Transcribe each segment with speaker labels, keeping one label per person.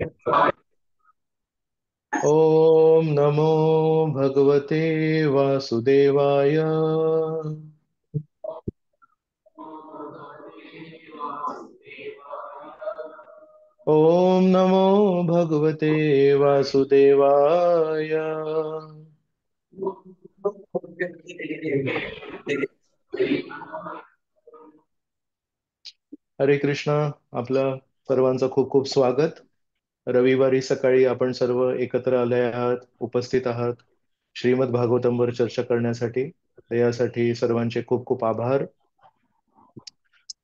Speaker 1: ॐ नमो भगवते वासुदेवाय। ॐ नमो भगवते वासुदेवाय। हरे कृष्णा. आपलं सर्वांचं खूप खूप स्वागत. रविवारी सकाळी आपण सर्व एकत्र आले आहात, उपस्थित आहात श्रीमद भागवतमवर चर्चा करण्यासाठी. तर यासाठी सर्वांचे खूप खूप आभार.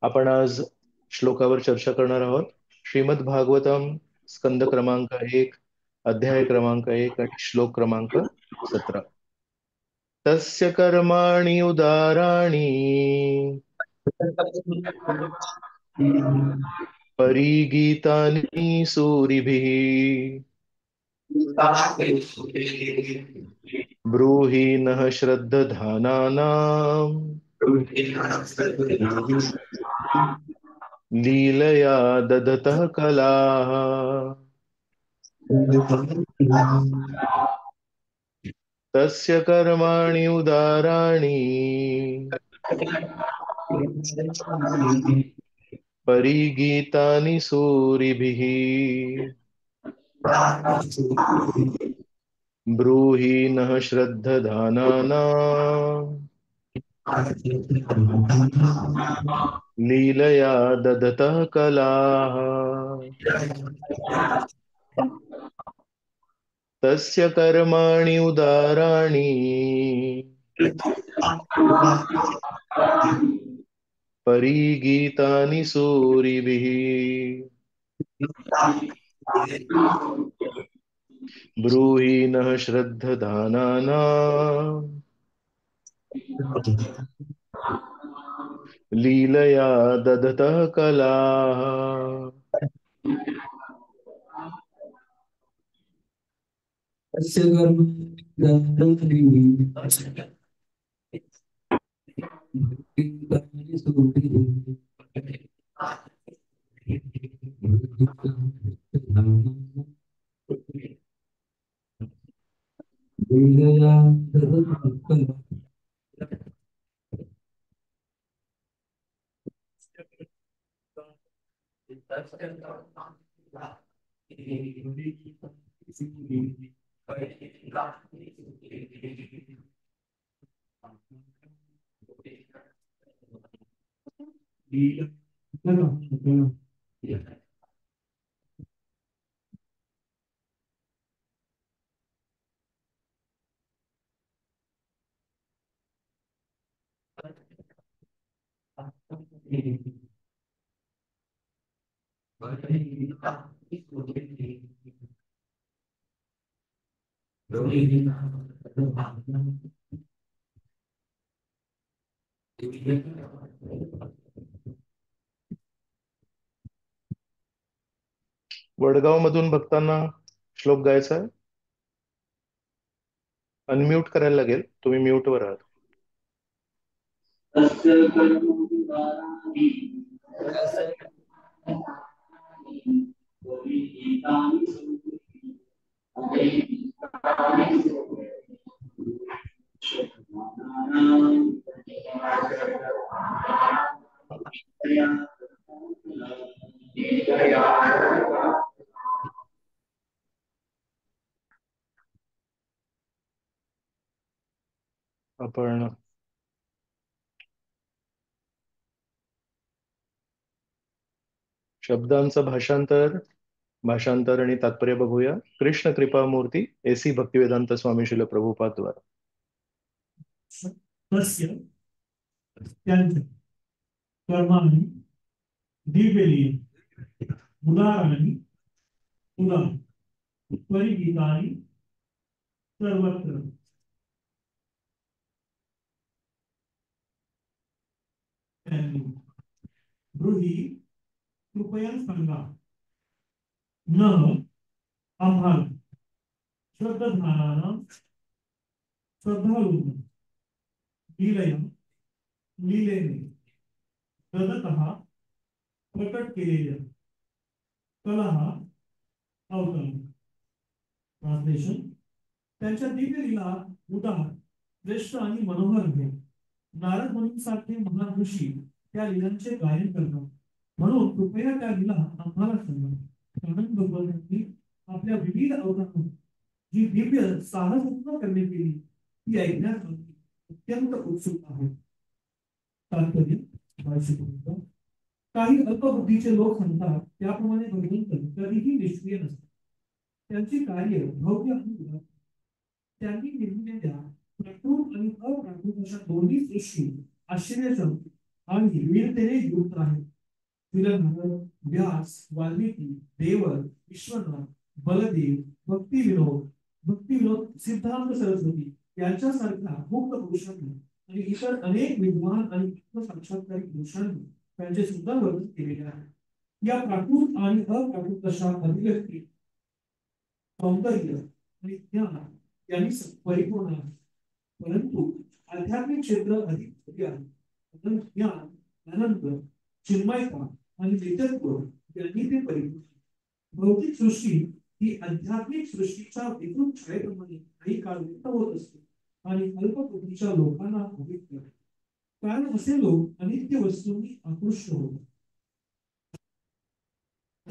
Speaker 1: आपण आज श्लोकावर चर्चा करणार आहोत. श्रीमद भागवतम स्कंद क्रमांक 1, अध्याय क्रमांक 1 आणि श्लोक क्रमांक 17. तस्य कर्माणि उदाराणि परिगीतानि सूरिभिः ब्रूहि नः श्रद्धधानानाम् लीलया ददतः कलाः. तस्य कर्माणि उदाराणि परिगीतानि सूरिभिः ब्रूहि नः श्रद्धधानानाम् लीलया ददतः कलाः. तस्य कर्माणि उदाराणि परिगीतानि सूरिभिः ब्रूहि नः श्रद्धधानानाम् लीलया ददतः कलाः. वडगाव मधून भक्तांना श्लोक गायचा आहे. अनम्यूट करायला लागेल, तुम्ही म्यूट वर आहात. आपण शब्दांचं भाषांतर आणि तात्पर्य बघूया. कृष्ण कृपा मूर्ती एसी भक्तिवेदांत स्वामी शिल प्रभुपाद द्वारा.
Speaker 2: तस्य त्यांचे कर्मांनी दिव्यलीन उदाहरणांनी उदाहरण परिगीतानी सर्वत्र त्यांनी ब्रूही कृपया सांगा न आम्हाला श्रद्धानाना श्रद्धाळूंना लीलया लीलेने तदतः प्रकट केलेल्या कला अवतार. ट्रान्सलेशन. त्यांच्या दिव्य लीला उदार, श्रेष्ठ आणि मनोहर आहे. नारद मुनींसारखे महान ऋषी त्या लीलांचे गायन करतात. म्हणून कृपया त्या लीला आम्हाला सांगा. कारण भगवंतांनी आपल्या विविध अवतारात जी दिव्य साहसत्व करणे केली ती ऐकण्यास आम्ही अत्यंत उत्सुक आहोत. तात्पर्य. काही अल्पबुद्धीचे लोक म्हणतात त्याप्रमाणे भगवंत कधीही निष्क्रिय नसतात. त्यांची कार्य भव्य आणि उदार. त्यांनी निर्मिलेल्या प्राकृत आणि अप्राकृत अशा दोन्ही सृष्टी आश्चर्यचकित आणि वीरतेने युक्त आहेत. विलंब, व्यास, वाल्मिकी, देवर, विश्वनाथ, बलदेव, भक्तिविनोद सिद्धांत सरस्वती यांच्यासारख्या मुक्त पुरुषांनी आणि इतर अनेक विद्वान आणि आत्मसाक्षात्कारी पुरुषांनी त्यांचे सुद्धा वर्णन केलेले आहे. या प्राकृत आणि अप्राकृत अशा अभिव्यक्ती, सौंदर्य आणि ज्ञान यांनी परिपूर्ण आहे. परंतु आध्यात्मिक क्षेत्र अधिक भव्य आहे. ज्ञान, आनंद, चिन्मयता आणि नित्यत्व यांनी ते परिपूर्ण. भौतिक सृष्टी ही आध्यात्मिक सृष्टीच्या विकृत छायेप्रमाणे काही काळ व्यक्त होत असते आणि अल्पबुद्धीच्या लोकांना मोहित करते. कारण असे लोक अनित्य वस्तूंनी आकृष्ट होतात.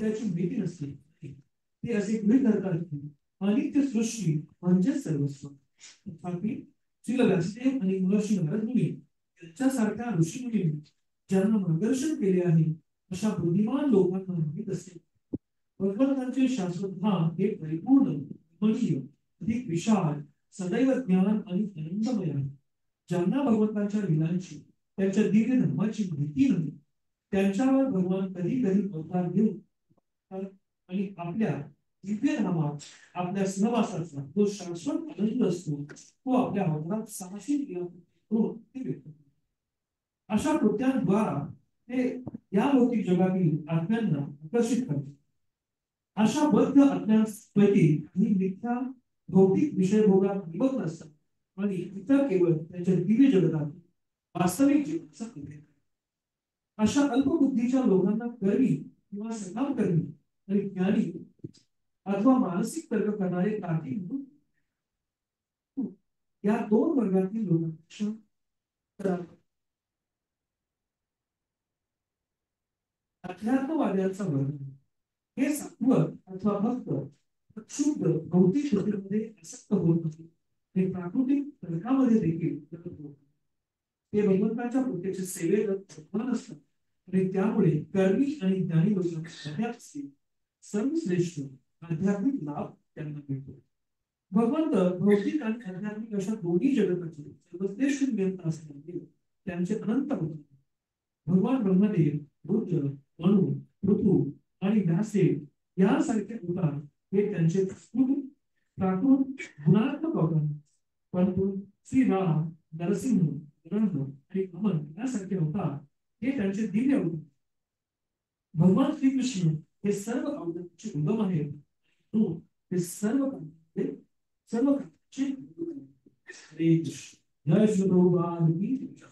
Speaker 2: त्याची भीती नसते. ते असे गृहीत धरतात की अनित्य सृष्टी म्हणजे सर्वस्व. तथापि श्री व्यासदेव आणि महर्षी नारद मुनी यांच्यासारख्या ऋषी मुनींनी ज्यांना मार्गदर्शन केले आहे अशा बुद्धिमान लोकांना माहित असते भगवंतांचे शाश्वत धाम हे परिपूर्ण, रमणीय, अधिक विशाल, सदैव ज्ञान आणि आनंदमय आहे. ज्यांना भगवंतांच्या लीलांची, त्यांच्या दिव्य धर्माची माहिती नाही, त्यांच्यावर भगवान कधी कधी अवतार घेऊन आणि आपल्या दिव्य धामात आपल्या सहवासाचा जो शाश्वत आनंद असतो तो आपल्या अवतारात साहसी लीला करून ते व्यक्त करतात. अशा कृत्यांद्वारा ते या भौतिक जगातील आत्म्यांना आकर्षित करतात. अशा बद्ध आत्म्यांपैकी काही मिथ्या भौतिक विषयभोगात निमग्न असतात आणि इतर केवळ त्यांच्या दिव्य जगतात वास्तविक जीवनाचा अनुभव करतात. अशा अल्पबुद्धीच्या लोकांना कर्मी किंवा सकाम कर्मी आणि ज्ञानी अथवा मानसिक तर्क करणारे तार्किक म्हणून या दोन वर्गातील लोकांपेक्षा अध्यात्मवाद्यांचा वर्ग हे सात्विक अथवा भक्त शुद्ध भौतिक गोष्टींमध्ये आसक्त होत नाही आणि प्राकृतिक तर्कामध्ये देखील प्रगत होत नाही. ते भगवंताच्या प्रत्यक्ष सेवेत भगवान असतात आणि त्यामुळे कर्मी आणि ज्ञानी लोकांना सर्वश्रेष्ठ आध्यात्मिक लाभ त्यांना मिळतो. भगवंत भौतिक आणि आध्यात्मिक अशा दोन्ही जगताचे सर्वश्रेष्ठ नियंत्रण असल्याने त्यांचे अनंत होते. भगवान ब्रह्मदेव, रुद्र, मनु, पृथू आणि व्यासदेव यासारखे अवतार हे त्यांचे प्राकृत गुणात्मक अवतार. परंतु श्री राम, नरसिंह, नरंग आणि अमन यासारखे अवतार हे त्यांचे दिव्य अवतार. भगवान श्रीकृष्ण हे सर्व अवतारांचे उगम आहेत. हे सर्व कामाचे हरे कृष्ण. जय श्री प्रभुपाद की जय.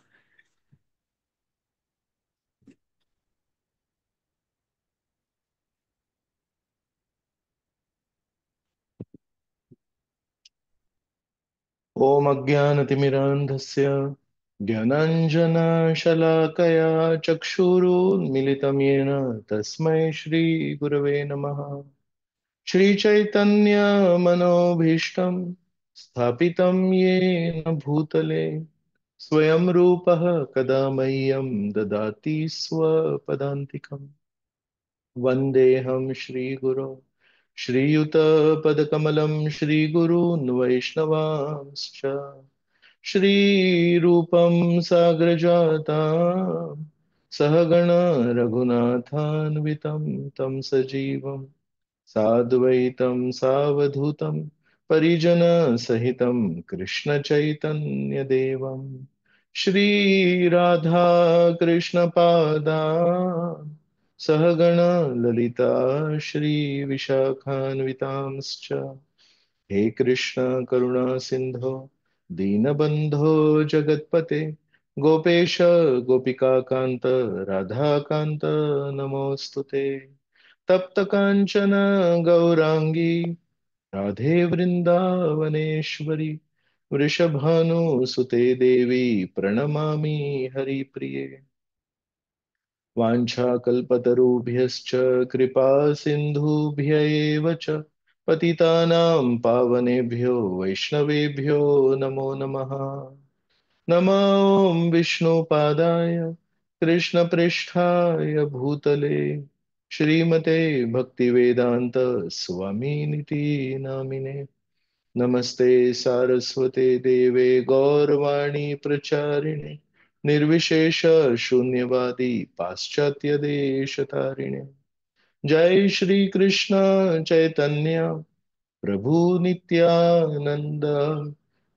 Speaker 1: ॐ अज्ञानतिमिरान्धस्य ज्ञानाञ्जनशलाकया चक्षुरुन्मिलितं येन तस्मै श्रीगुरवे नमः. श्रीचैतन्यमनोभीष्टं स्थापितं येन भूतले स्वयं रूपः कदा मह्यं ददाति स्वपदान्तिकम्. वन्देऽहं श्रीगुरो श्रीयुतपदकमलं श्रीगुरून् वैष्णवांश्च श्रीरूपं साग्रजातां सहगण रघुनाथान्वितं तं सजीवं साद्वैतं सावधूतं परिजनसहितं कृष्णचैतन्यदेवं श्रीराधा कृष्णपादान् सहगण ललिता श्रीविशाखान्वितांश्च. हे कृष्ण करुणा सिंधो दीनबंधो जगत्पते गोपेश गोपिकाकांत राधाकांत नमोस्तुते. तप्त कांचन गौरांगी राधे वृंदावनेश्वरी वृषभानुसुते देवी प्रणमामि हरिप्रिये। वाञ्छाकल्पतरुभ्यश्च कृपा सिन्धुभ्य एव च पतितानां पावनेभ्यो वैष्णवेभ्यो नमो नमः। नमो विष्णुपादाय कृष्णपृष्ठाय भूतले श्रीमते भक्तिवेदान्त स्वामिनिति नामिने। नमस्ते सारस्वते देवे गौरवाणी प्रचारिणे निर्विशेष शून्यवादी पाश्चात्य देश तारिणे। जय श्री कृष्ण चैतन्य प्रभु नित्यानंद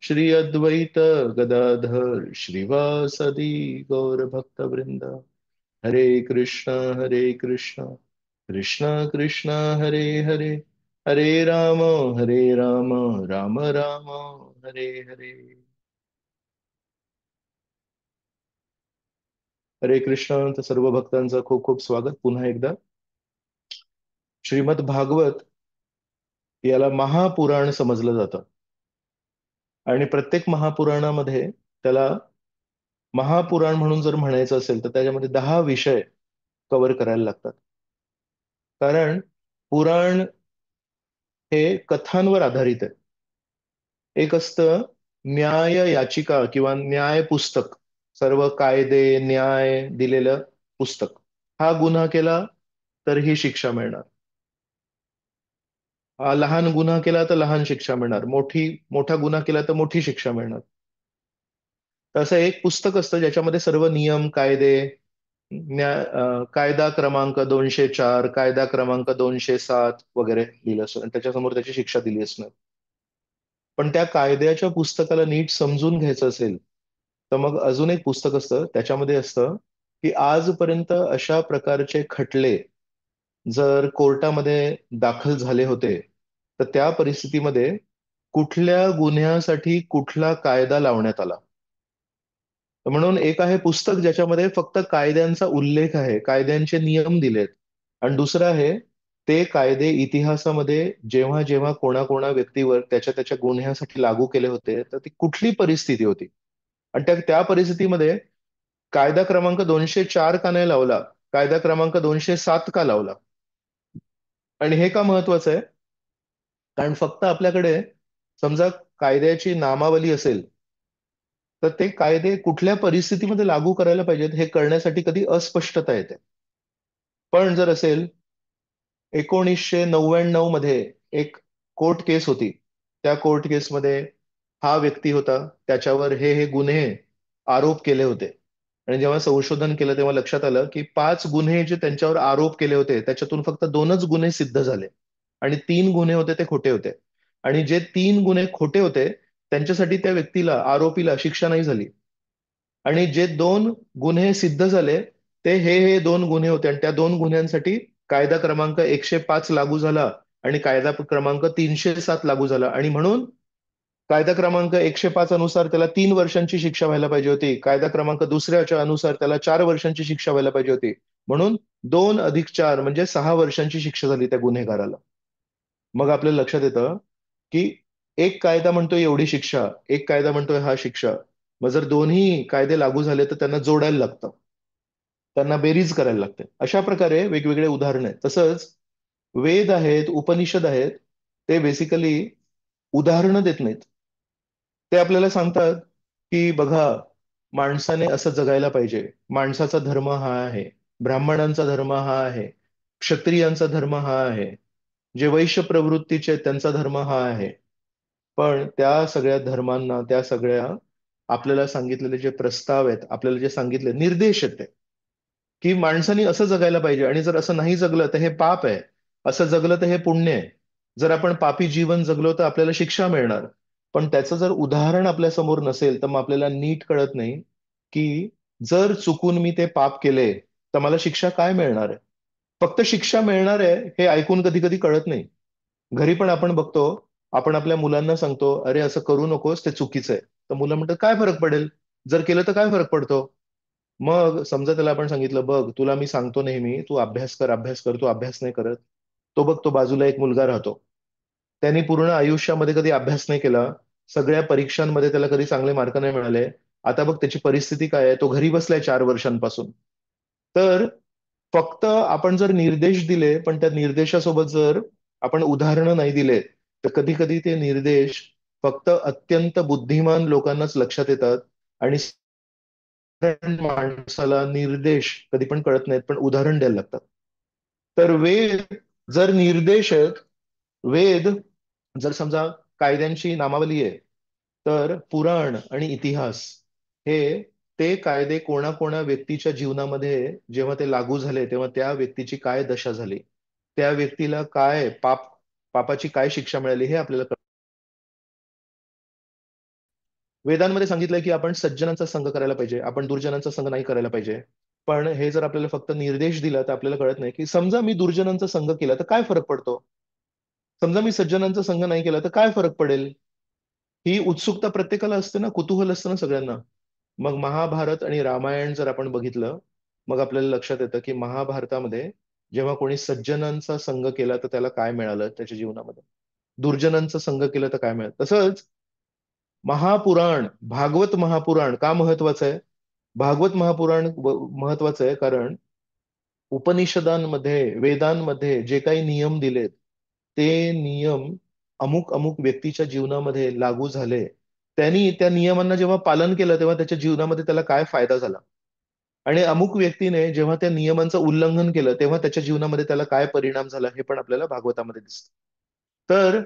Speaker 1: श्री अद्वैत गदाधर श्रीवासदि गौर भक्त वृंद। हरे कृष्ण कृष्ण कृष्ण हरे हरे हरे राम राम राम हरे हरे। हरे कृष्ण तर सर्व भक्तांचं खूप खूप स्वागत पुन्हा एकदा। श्रीमद भागवत याला महापुराण समजलं जातं आणि प्रत्येक महापुराणामध्ये त्याला महापुराण म्हणून जर म्हणायचं असेल तर त्याच्यामध्ये 10 विषय कव्हर करायला लागतात। कारण पुराण हे कथांवर आधारित आहे। एक असतं न्याय याचिका किंवा न्याय पुस्तक, सर्व कायदे न्याय दिलेलं पुस्तक। हा गुन्हा केला तर ही शिक्षा मिळणार, हा लहान गुन्हा केला तर लहान शिक्षा मिळणार, मोठा गुन्हा केला तर मोठी शिक्षा मिळणार। तर असं एक पुस्तक असतं ज्याच्यामध्ये सर्व नियम कायदे कायदा क्रमांक 204 कायदा क्रमांक 207 वगैरे लिहिलं असतं आणि त्याच्यासमोर त्याची शिक्षा दिली असणार। पण त्या कायद्याच्या पुस्तकाला नीट समजून घ्यायचं असेल तर मग अजून एक पुस्तक असतं, त्याच्यामध्ये असतं की आजपर्यंत अशा प्रकारचे खटले जर कोर्टामध्ये दाखल झाले होते तर त्या परिस्थितीमध्ये कुठल्या गुन्ह्यासाठी कुठला कायदा लावण्यात आला। तर म्हणून एक आहे पुस्तक ज्याच्यामध्ये फक्त कायद्यांचा उल्लेख आहे, कायद्यांचे नियम दिलेत, आणि दुसरं आहे ते कायदे इतिहासामध्ये जेव्हा जेव्हा कोणाकोणा व्यक्तीवर त्याच्या त्याच्या गुन्ह्यासाठी लागू केले होते तर ती कुठली परिस्थिती होती आणि त्या त्या परिस्थितीमध्ये कायदा क्रमांक 204 का नाही लावला, कायदा क्रमांक 207 का लावला। आणि हे का महत्वाचं आहे, कारण फक्त आपल्याकडे समजा कायद्याची नामावली असेल तर ते कायदे कुठल्या परिस्थितीमध्ये लागू करायला पाहिजेत हे कळण्यासाठी कधी अस्पष्टता येते। पण जर असेल 1999 मध्ये एक कोर्ट केस होती, त्या कोर्ट केसमध्ये हा व्यक्ती होता, त्याच्यावर हे गुन्हे आरोप केले होते, आणि जेव्हा संशोधन केलं तेव्हा लक्षात आलं की 5 गुन्हे जे त्यांच्यावर आरोप केले होते त्याच्यातून फक्त 2च गुन्हे सिद्ध झाले आणि 3 गुन्हे होते ते खोटे होते। आणि जे 3 गुन्हे खोटे होते त्यांच्यासाठी त्या व्यक्तीला आरोपीला शिक्षा नाही झाली, आणि जे 2 गुन्हे सिद्ध झाले ते हे 2 गुन्हे होते आणि त्या 2 गुन्ह्यांसाठी कायदा क्रमांक 105 लागू झाला आणि कायदा क्रमांक 307 लागू झाला। आणि म्हणून कायदा क्रमांक 105 अनुसार त्याला 3 वर्षांची शिक्षा व्हायला पाहिजे होती, कायदा क्रमांक दुसऱ्याच्या अनुसार त्याला 4 वर्षांची शिक्षा व्हायला पाहिजे होती, म्हणून 2 अधिक 4 म्हणजे 6 वर्षांची शिक्षा झाली त्या गुन्हेगाराला। मग आपल्याला लक्षात येतं की एक कायदा म्हणतोय एवढी शिक्षा, एक कायदा म्हणतोय हा शिक्षा, मग जर दोन्ही कायदे लागू झाले तर त्यांना जोडायला लागतं, त्यांना बेरीज करायला लागते। अशा प्रकारे वेगवेगळे उदाहरण आहेत। तसंच वेद आहेत, उपनिषद आहेत, ते बेसिकली उदाहरणं देत नाहीत, ते आपल्याला सांगतात की बघा माणसाने असं जगायला पाहिजे, माणसाचा धर्म हा आहे, ब्राह्मणांचा धर्म हा आहे, क्षत्रियांचा धर्म हा आहे, जे वैश्य प्रवृत्तीचे आहेत, त्यांचा धर्म हा आहे। पण त्या सगळ्या धर्मांना, त्या सगळ्या आपल्याला सांगितलेले जे प्रस्ताव आहेत, आपल्याला जे सांगितले निर्देश आहेत ते की माणसाने असं जगायला पाहिजे, आणि जर असं नाही जगलं तर हे पाप आहे, असं जगलं तर हे पुण्य आहे। जर आपण पापी जीवन जगलो तर आपल्याला शिक्षा मिळणार। पण त्याचं जर उदाहरण आपल्या समोर नसेल तर मग आपल्याला नीट कळत नाही की जर चुकून मी ते पाप केले तर मला शिक्षा काय मिळणार आहे। फक्त शिक्षा मिळणार आहे हे ऐकून कधी कधी कळत नाही। घरी पण आपण बघतो, आपण आपल्या मुलांना सांगतो अरे असं करू नकोस, ते चुकीचं आहे, तर मुलं म्हणतात काय फरक पडेल, जर केलं तर काय फरक पडतो। मग समजा त्याला आपण सांगितलं, बघ तुला मी सांगतो नेहमी, तू अभ्यास कर अभ्यास कर, तू अभ्यास नाही करत. तो बघ, तो बाजूला एक मुलगा राहतो, त्यांनी पूर्ण आयुष्यामध्ये कधी अभ्यास नाही केला, सगळ्या परीक्षांमध्ये त्याला कधी चांगले मार्क नाही मिळाले. आता बघ त्याची परिस्थिती काय आहे, तो घरी बसलाय 4 वर्षांपासून. तर फक्त आपण जर निर्देश दिले, पण त्या निर्देशासोबत जर आपण उदाहरणं नाही दिले, तर कधी कधी ते निर्देश फक्त अत्यंत बुद्धिमान लोकांनाच लक्षात येतात, आणि साधारण माणसाला निर्देश कधी पण कळत नाहीत, पण उदाहरण द्यायला लागतात. तर वेद जर निर्देश आहेत, वेद जर समजा कायद्यांची नामावली आहे, तर पुराण आणि इतिहास हे ते कायदे कोणा व्यक्तीच्या जीवनामध्ये जेव्हा ते लागू झाले, तेव्हा त्या व्यक्तीची काय दशा झाली, त्या व्यक्तीला काय पापाची काय शिक्षा मिळाली, हे आपल्याला वेदांमध्ये सांगितलंय की आपण सज्जनांचा संग करायला पाहिजे, आपण दुर्जनांचा संग नाही करायला पाहिजे. पण हे जर आपल्याला फक्त निर्देश दिला, तर आपल्याला कळत नाही की समजा मी दुर्जनांचा संग केला तर काय फरक पडतो, समजा मी सज्जनांचा संग नाही केला तर काय फरक पडेल. ही उत्सुकता प्रत्येकाला असते ना, कुतूहल असतं ना सगळ्यांना. मग महाभारत आणि रामायण जर आपण बघितलं, मग आपल्याला लक्षात येतं की महाभारतामध्ये जेव्हा कोणी सज्जनांचा संग केला तर त्याला काय मिळालं त्याच्या जीवनामध्ये, दुर्जनांचा संग केलं तर काय मिळालं. तसंच महापुराण, भागवत महापुराण का महत्वाचं आहे? भागवत महापुराण महत्वाचं आहे कारण उपनिषदांमध्ये, वेदांमध्ये जे काही नियम दिलेत, ते नियम अमुक अमुक व्यक्तीच्या जीवनामध्ये लागू झाले. त्यांनी त्या नियमांना जेव्हा पालन केलं, तेव्हा त्याच्या जीवनामध्ये त्याला काय फायदा झाला, आणि अमुक व्यक्तीने जेव्हा त्या नियमांचं उल्लंघन केलं, तेव्हा त्याच्या जीवनामध्ये त्याला काय परिणाम झाला, हे पण आपल्याला भागवतामध्ये दिसतं. तर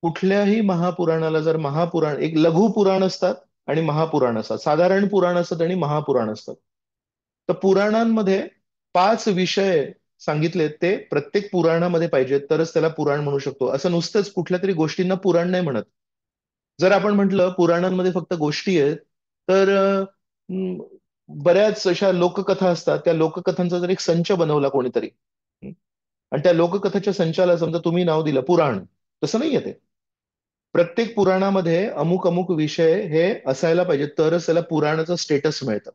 Speaker 1: कुठल्याही महापुराणाला जर महापुराण, एक लघु पुराण असतात आणि महापुराण असतात, साधारण पुराण असतात आणि महापुराण असतात. तर पुराणांमध्ये 5 विषय सांगितलेत, ते प्रत्येक पुराणामध्ये पाहिजेत, तरच त्याला पुराण म्हणू शकतो. असं नुसतंच कुठल्या तरी गोष्टींना पुराण नाही म्हणत. जर आपण म्हटलं पुराणांमध्ये फक्त गोष्टी आहेत, तर बऱ्याच अशा लोककथा असतात, त्या लोककथांचा जर एक संच बनवला कोणीतरी, आणि त्या लोककथेच्या संचाला समजा तुम्ही नाव दिलं पुराण, तसं नाहीये ते. प्रत्येक पुराणामध्ये अमुक अमुक विषय हे असायला पाहिजे, तरच त्याला पुराणाचं स्टेटस मिळतं.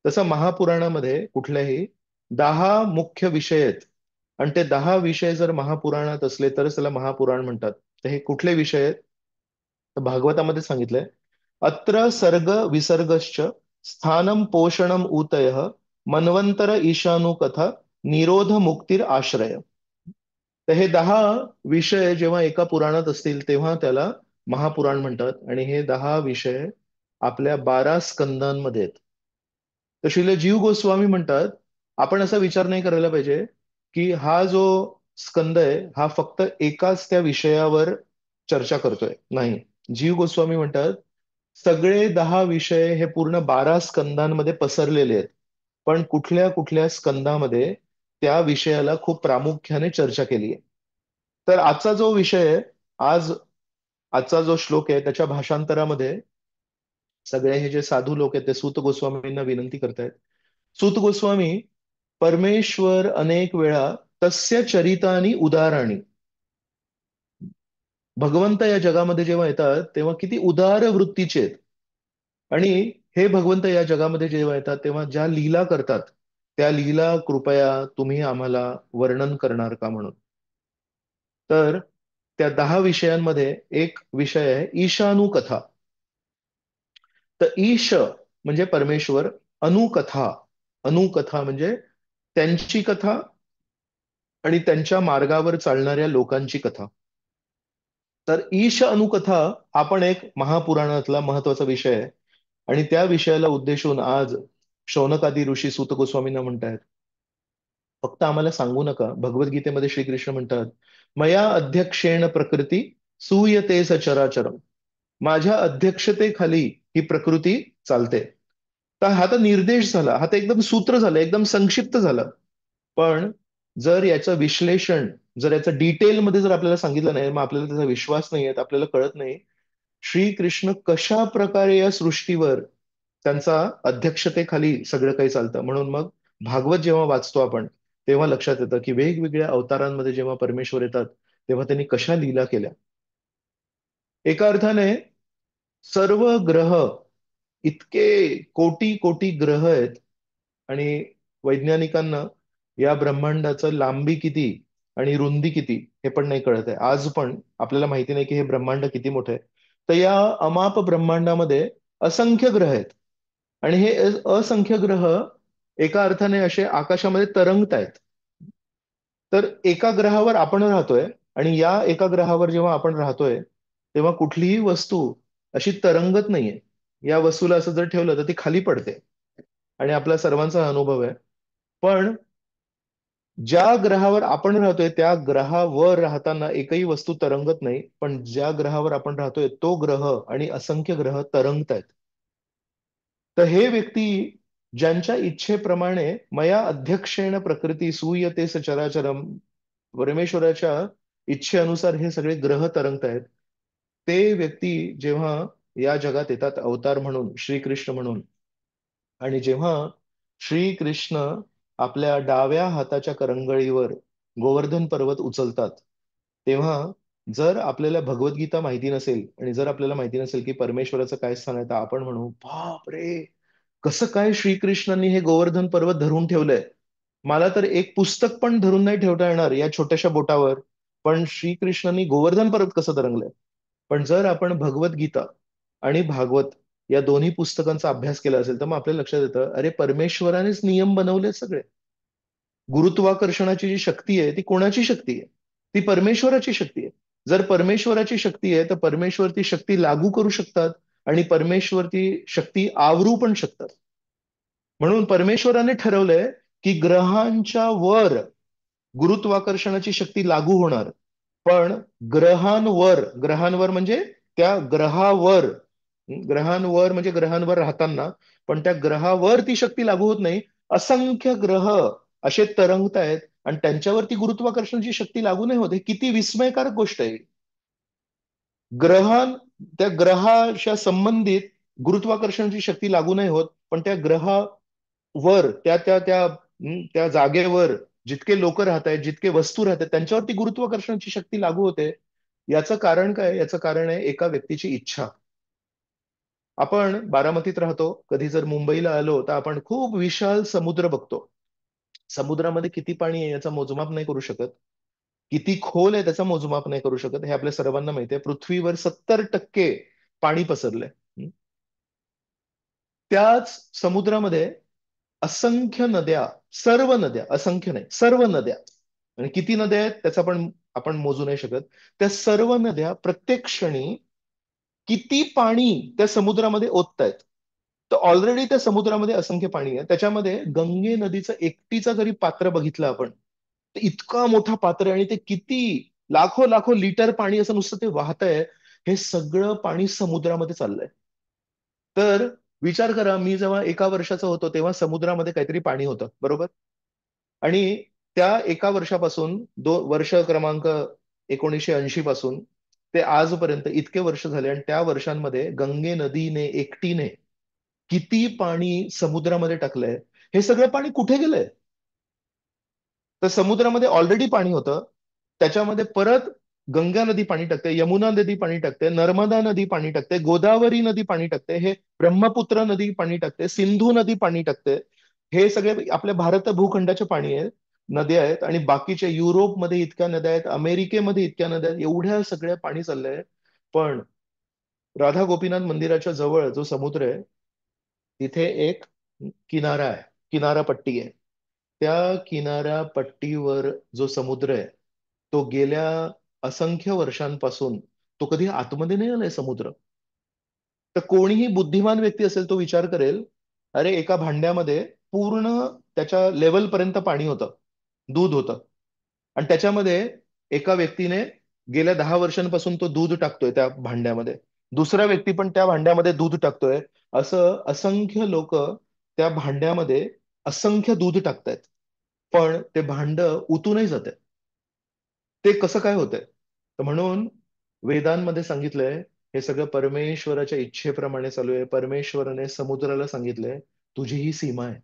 Speaker 1: तसं महापुराणामध्ये कुठल्याही 10 मुख्य विषय आहेत, आणि ते 10 विषय जर महापुराणात असले तरच त्याला महापुराण म्हणतात. तर हे कुठले विषय आहेत? तर भागवतामध्ये सांगितलंय, अत्र सर्ग विसर्गश्च स्थानम पोषणम ऊतयः मन्वंतर ईशानु कथा निरोध मुक्तीर आश्रय. तर हे 10 विषय जेव्हा एका पुराणात असतील, तेव्हा त्याला महापुराण म्हणतात, आणि हे 10 विषय आपल्या 12 स्कंदांमध्ये आहेत. तर श्रील जीव गोस्वामी म्हणतात, आपण असा विचार नाही करायला पाहिजे की हा जो स्कंद आहे, हा फक्त एकाच त्या विषयावर चर्चा करतोय. नाही, जीव गोस्वामी म्हणतात सगळे 10 विषय हे पूर्ण 12 स्कंदांमध्ये पसरलेले आहेत, पण कुठल्या कुठल्या स्कंदामध्ये त्या विषयाला खूप प्रामुख्याने चर्चा केली आहे. तर आजचा जो विषय आहे, आज आजचा जो श्लोक आहे, त्याच्या भाषांतरामध्ये सगळे हे जे साधू लोक आहेत ते सूत गोस्वामींना विनंती करतायत. सूत गोस्वामी, परमेश्वर अनेक वेळा तस्य चरितानी उदाराणी, भगवंत या जगामध्ये जेव्हा येतात तेव्हा किती उदार वृत्तीचे आहेत, आणि हे भगवंत या जगामध्ये जेव्हा येतात तेव्हा ज्या लीला करतात, त्या लीला कृपया तुम्ही आम्हाला वर्णन करणार का म्हणून. तर त्या 10 विषयांमध्ये एक विषय आहे ईशानु कथा. तर ईश म्हणजे परमेश्वर, अनुकथा, अनुकथा म्हणजे त्यांची कथा आणि त्यांच्या मार्गावर चालणाऱ्या लोकांची कथा. तर ईश अनुकथा हा पण एक महापुराणातला महत्वाचा विषय आहे, आणि त्या विषयाला उद्देशून आज शौनकादी ऋषी सूत गोस्वामींना म्हणतायत, फक्त आम्हाला सांगू नका. भगवद्गीतेमध्ये श्रीकृष्ण म्हणतात, मया अध्यक्षेण प्रकृती सूयते सचराचरम, माझ्या अध्यक्षतेखाली ही प्रकृती चालते. तर हा तर निर्देश झाला, हा तर एकदम सूत्र झालं, एकदम संक्षिप्त झालं. पण जर याचं विश्लेषण, जर याचं डिटेलमध्ये जर आपल्याला सांगितलं नाही, मग आपल्याला त्याचा विश्वास नाही येत, आपल्याला कळत नाही श्रीकृष्ण कशा प्रकारे या सृष्टीवर त्यांचा अध्यक्षतेखाली सगळं काही चालतं. म्हणून मग भागवत जेव्हा वाचतो आपण, तेव्हा लक्षात येतं की वेगवेगळ्या अवतारांमध्ये जेव्हा परमेश्वर येतात, तेव्हा त्यांनी कशा लीला केल्या. एका अर्थाने सर्व ग्रह, इतके कोटी कोटी ग्रह आहेत, आणि वैज्ञानिकांना या ब्रह्मांडाचं लांबी किती आणि रुंदी किती हे पण नाही कळत आहे. आज पण आपल्याला माहिती नाही की हे ब्रह्मांड किती मोठं आहे. तर या अमाप ब्रह्मांडामध्ये असंख्य ग्रह आहेत. आणि हे असंख्य ग्रह एका अर्थाने असे आकाशामध्ये तरंगत आहेत. तर एका ग्रहावर आपण राहतोय, आणि या एका ग्रहावर जेव्हा आपण राहतोय तेव्हा कुठलीही वस्तू अशी तरंगत नाहीये. या वस्तूला असं जर ठेवलं तर ती खाली पडते, आणि आपला सर्वांचा अनुभव आहे. पण ज्या ग्रहावर आपण राहतोय त्या ग्रहावर राहताना एकही वस्तू तरंगत नाही, पण ज्या ग्रहावर आपण राहतोय तो ग्रह आणि असंख्य ग्रह तरंगत आहेत. तर हे व्यक्ती ज्यांच्या इच्छेप्रमाणे मया अध्यक्षेण प्रकृती सूयते सचराचरम, परमेश्वराच्या इच्छेनुसार हे सगळे ग्रह तरंगत आहेत. ते व्यक्ती जेव्हा या जगात येतात अवतार म्हणून, श्रीकृष्ण म्हणून, आणि जेव्हा श्रीकृष्ण आपल्या डाव्या हाताच्या करंगळीवर गोवर्धन पर्वत उचलतात, तेव्हा जर आपल्याला भगवद्गीता माहिती नसेल आणि जर आपल्याला माहिती नसेल की परमेश्वराचं काय स्थान आहे, तर आपण म्हणू बाप रे, कसं काय श्रीकृष्णांनी हे गोवर्धन पर्वत धरून ठेवलंय. मला तर एक पुस्तक पण धरून नाही ठेवता येणार या छोट्याशा बोटावर, पण श्रीकृष्णांनी गोवर्धन पर्वत कसं तरंगलंय. पण जर आपण भगवद्गीता आणि भागवत या दोन्ही पुस्तकांचा अभ्यास केला असेल तर मग आपल्या लक्षात येतं, अरे परमेश्वरानेच नियम बनवले सगळे. गुरुत्वाकर्षणाची जी शक्ती आहे ती कोणाची शक्ती आहे? ती परमेश्वराची शक्ती आहे. जर परमेश्वराची शक्ती आहे तर परमेश्वर ती शक्ती लागू करू शकतात, आणि परमेश्वर ती शक्ती आवरू पण शकतात. म्हणून परमेश्वराने ठरवलंय की ग्रहांच्या वर गुरुत्वाकर्षणाची शक्ती लागू होणार, पण ग्रहांवर, ग्रहांवर म्हणजे त्या ग्रहावर, ग्रहांवर म्हणजे ग्रहांवर राहताना, पण त्या ग्रहावर ती शक्ती लागू होत नाही. असंख्य ग्रह असे तरंगत आहेत आणि त्यांच्यावरती गुरुत्वाकर्षणाची शक्ती लागू नाही होत. ही किती विस्मयकारक गोष्ट आहे. ग्रहां त्या ग्रहाच्या संबंधित गुरुत्वाकर्षणाची शक्ती लागू नाही होत, पण त्या ग्रहावर, त्या जागेवर जितके लोक राहत आहेत, जितके वस्तू राहतात, त्यांच्यावरती गुरुत्वाकर्षणाची शक्ती लागू होते. याचं कारण काय? याचं कारण आहे एका व्यक्तीची इच्छा. आपण बारामतीत राहतो, कधी जर मुंबईला आलो तर आपण खूप विशाल समुद्र बघतो. समुद्रामध्ये किती पाणी आहे याचा मोजमाप नाही करू शकत, किती खोल आहे त्याचा मोजमाप नाही करू शकत. हे आपल्या सर्वांना माहिती आहे. पृथ्वीवर 70% पाणी पसरलंय. त्याच समुद्रामध्ये असंख्य नद्या, सर्व नद्या, असंख्य नाही सर्व नद्या, आणि किती नद्या आहेत त्याचा पण आपण मोजू नाही शकत. त्या सर्व नद्या प्रत्येक क्षणी किती पाणी त्या समुद्रामध्ये ओततायत. तर ऑलरेडी त्या समुद्रामध्ये असंख्य पाणी आहे. त्याच्यामध्ये गंगे नदीचं एकटीचं जरी पात्र बघितलं आपण, तर इतका मोठा पात्र आहे, आणि ते किती लाखो लाखो लिटर पाणी असं नुसतं ते वाहतंय. हे सगळं पाणी समुद्रामध्ये चाललंय. तर विचार करा, मी जेव्हा एका वर्षाचा होतो तेव्हा समुद्रामध्ये काहीतरी पाणी होतं, बरोबर. आणि त्या एका वर्षापासून वर्ष क्रमांक 1980 पासून ते आजपर्यंत इतके वर्ष झाले, आणि त्या वर्षांमध्ये गंगे नदीने एकटीने किती पाणी समुद्रामध्ये टाकलंय. हे सगळं पाणी कुठे गेलंय? तर समुद्रामध्ये ऑलरेडी पाणी होतं, त्याच्यामध्ये परत गंगा नदी पाणी टाकते, यमुना नदी पाणी टाकते, नर्मदा नदी पाणी टाकते, गोदावरी नदी पाणी टाकते, हे ब्रह्मपुत्र नदी पाणी टाकते, सिंधू नदी पाणी टाकते. हे सगळे आपल्या भारत भूखंडाचे पाणी आहे, नद्या आहेत. आणि बाकीच्या युरोपमध्ये इतक्या नद्या आहेत, अमेरिकेमध्ये इतक्या नद्या आहेत, एवढ्या सगळ्या पाणी चाललंय. पण राधा गोपीनाथ मंदिराच्या जवळ जो समुद्र आहे तिथे एक किनारा आहे, किनारा पट्टी आहे. त्या किनारा पट्टीवर जो समुद्र आहे तो गेल्या असंख्य वर्षांपासून तो कधी आतमध्ये नाही आलाय समुद्र. तर कोणीही बुद्धिमान व्यक्ती असेल तो विचार करेल, अरे एका भांड्यामध्ये पूर्ण त्याच्या लेवल पर्यंत पाणी होतं, दूध होतं, आणि त्याच्यामध्ये एका व्यक्तीने गेल्या 10 वर्षांपासून तो दूध टाकतोय त्या भांड्यामध्ये, दुसरा व्यक्ती पण त्या भांड्यामध्ये दूध टाकतोय. असं असंख्य लोक त्या भांड्यामध्ये असंख्य दूध टाकतायत, पण ते भांड उतूनही जाते. ते कसं काय होतंय? तर म्हणून वेदांमध्ये सांगितलंय, हे सगळं परमेश्वराच्या इच्छेप्रमाणे चालू आहे. परमेश्वराने समुद्राला सांगितलंय, तुझी ही सीमा आहे,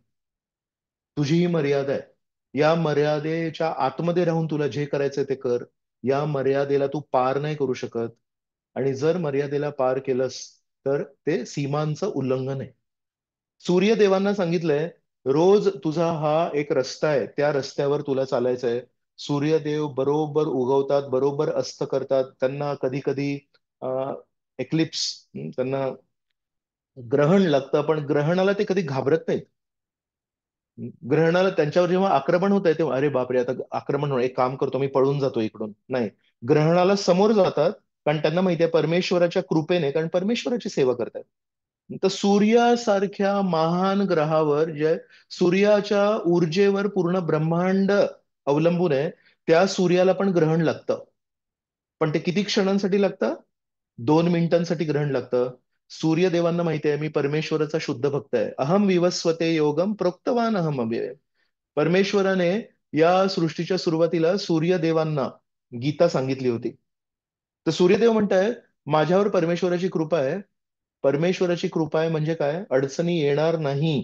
Speaker 1: तुझी ही मर्यादा आहे. या मर्यादेच्या आतमध्ये राहून तुला जे करायचंय ते कर. या मर्यादेला तू पार नाही करू शकत, आणि जर मर्यादेला पार केलंस तर ते सीमांचं उल्लंघन आहे. सूर्यदेवांना सांगितलंय रोज तुझा हा एक रस्ता आहे, त्या रस्त्यावर तुला चालायचं आहे. सूर्यदेव बरोबर उगवतात, बरोबर अस्त करतात. त्यांना कधी कधी एक्लिप्स, त्यांना ग्रहण लागतं, पण ग्रहणाला ते कधी घाबरत नाहीत. ग्रहणाला त्यांच्यावर जेव्हा आक्रमण होत आहे तेव्हा अरे बापरे, आता आक्रमण होणार, एक काम करतो मी पळून जातो इकडून, नाही, ग्रहणाला समोर जातात. कारण त्यांना माहिती आहे परमेश्वराच्या कृपेने, कारण परमेश्वराची सेवा करतात. तर सूर्यासारख्या महान ग्रहावर, जे सूर्याच्या ऊर्जेवर पूर्ण ब्रह्मांड अवलंबून आहे, त्या सूर्याला पण ग्रहण लागतं. पण ते किती क्षणांसाठी लागतं? 2 मिनिटांसाठी ग्रहण लागतं. सूर्यदेवांना माहिती आहे मी परमेश्वराचा शुद्ध भक्त आहे. अहम विवस्वते योगम प्रोक्तवान अहम अव्यय. परमेश्वराने या सृष्टीच्या सुरुवातीला सूर्यदेवांना गीता सांगितली होती. तर सूर्यदेव म्हणतायत माझ्यावर परमेश्वराची कृपा आहे. परमेश्वराची कृपा आहे म्हणजे काय? अडचणी येणार नाही,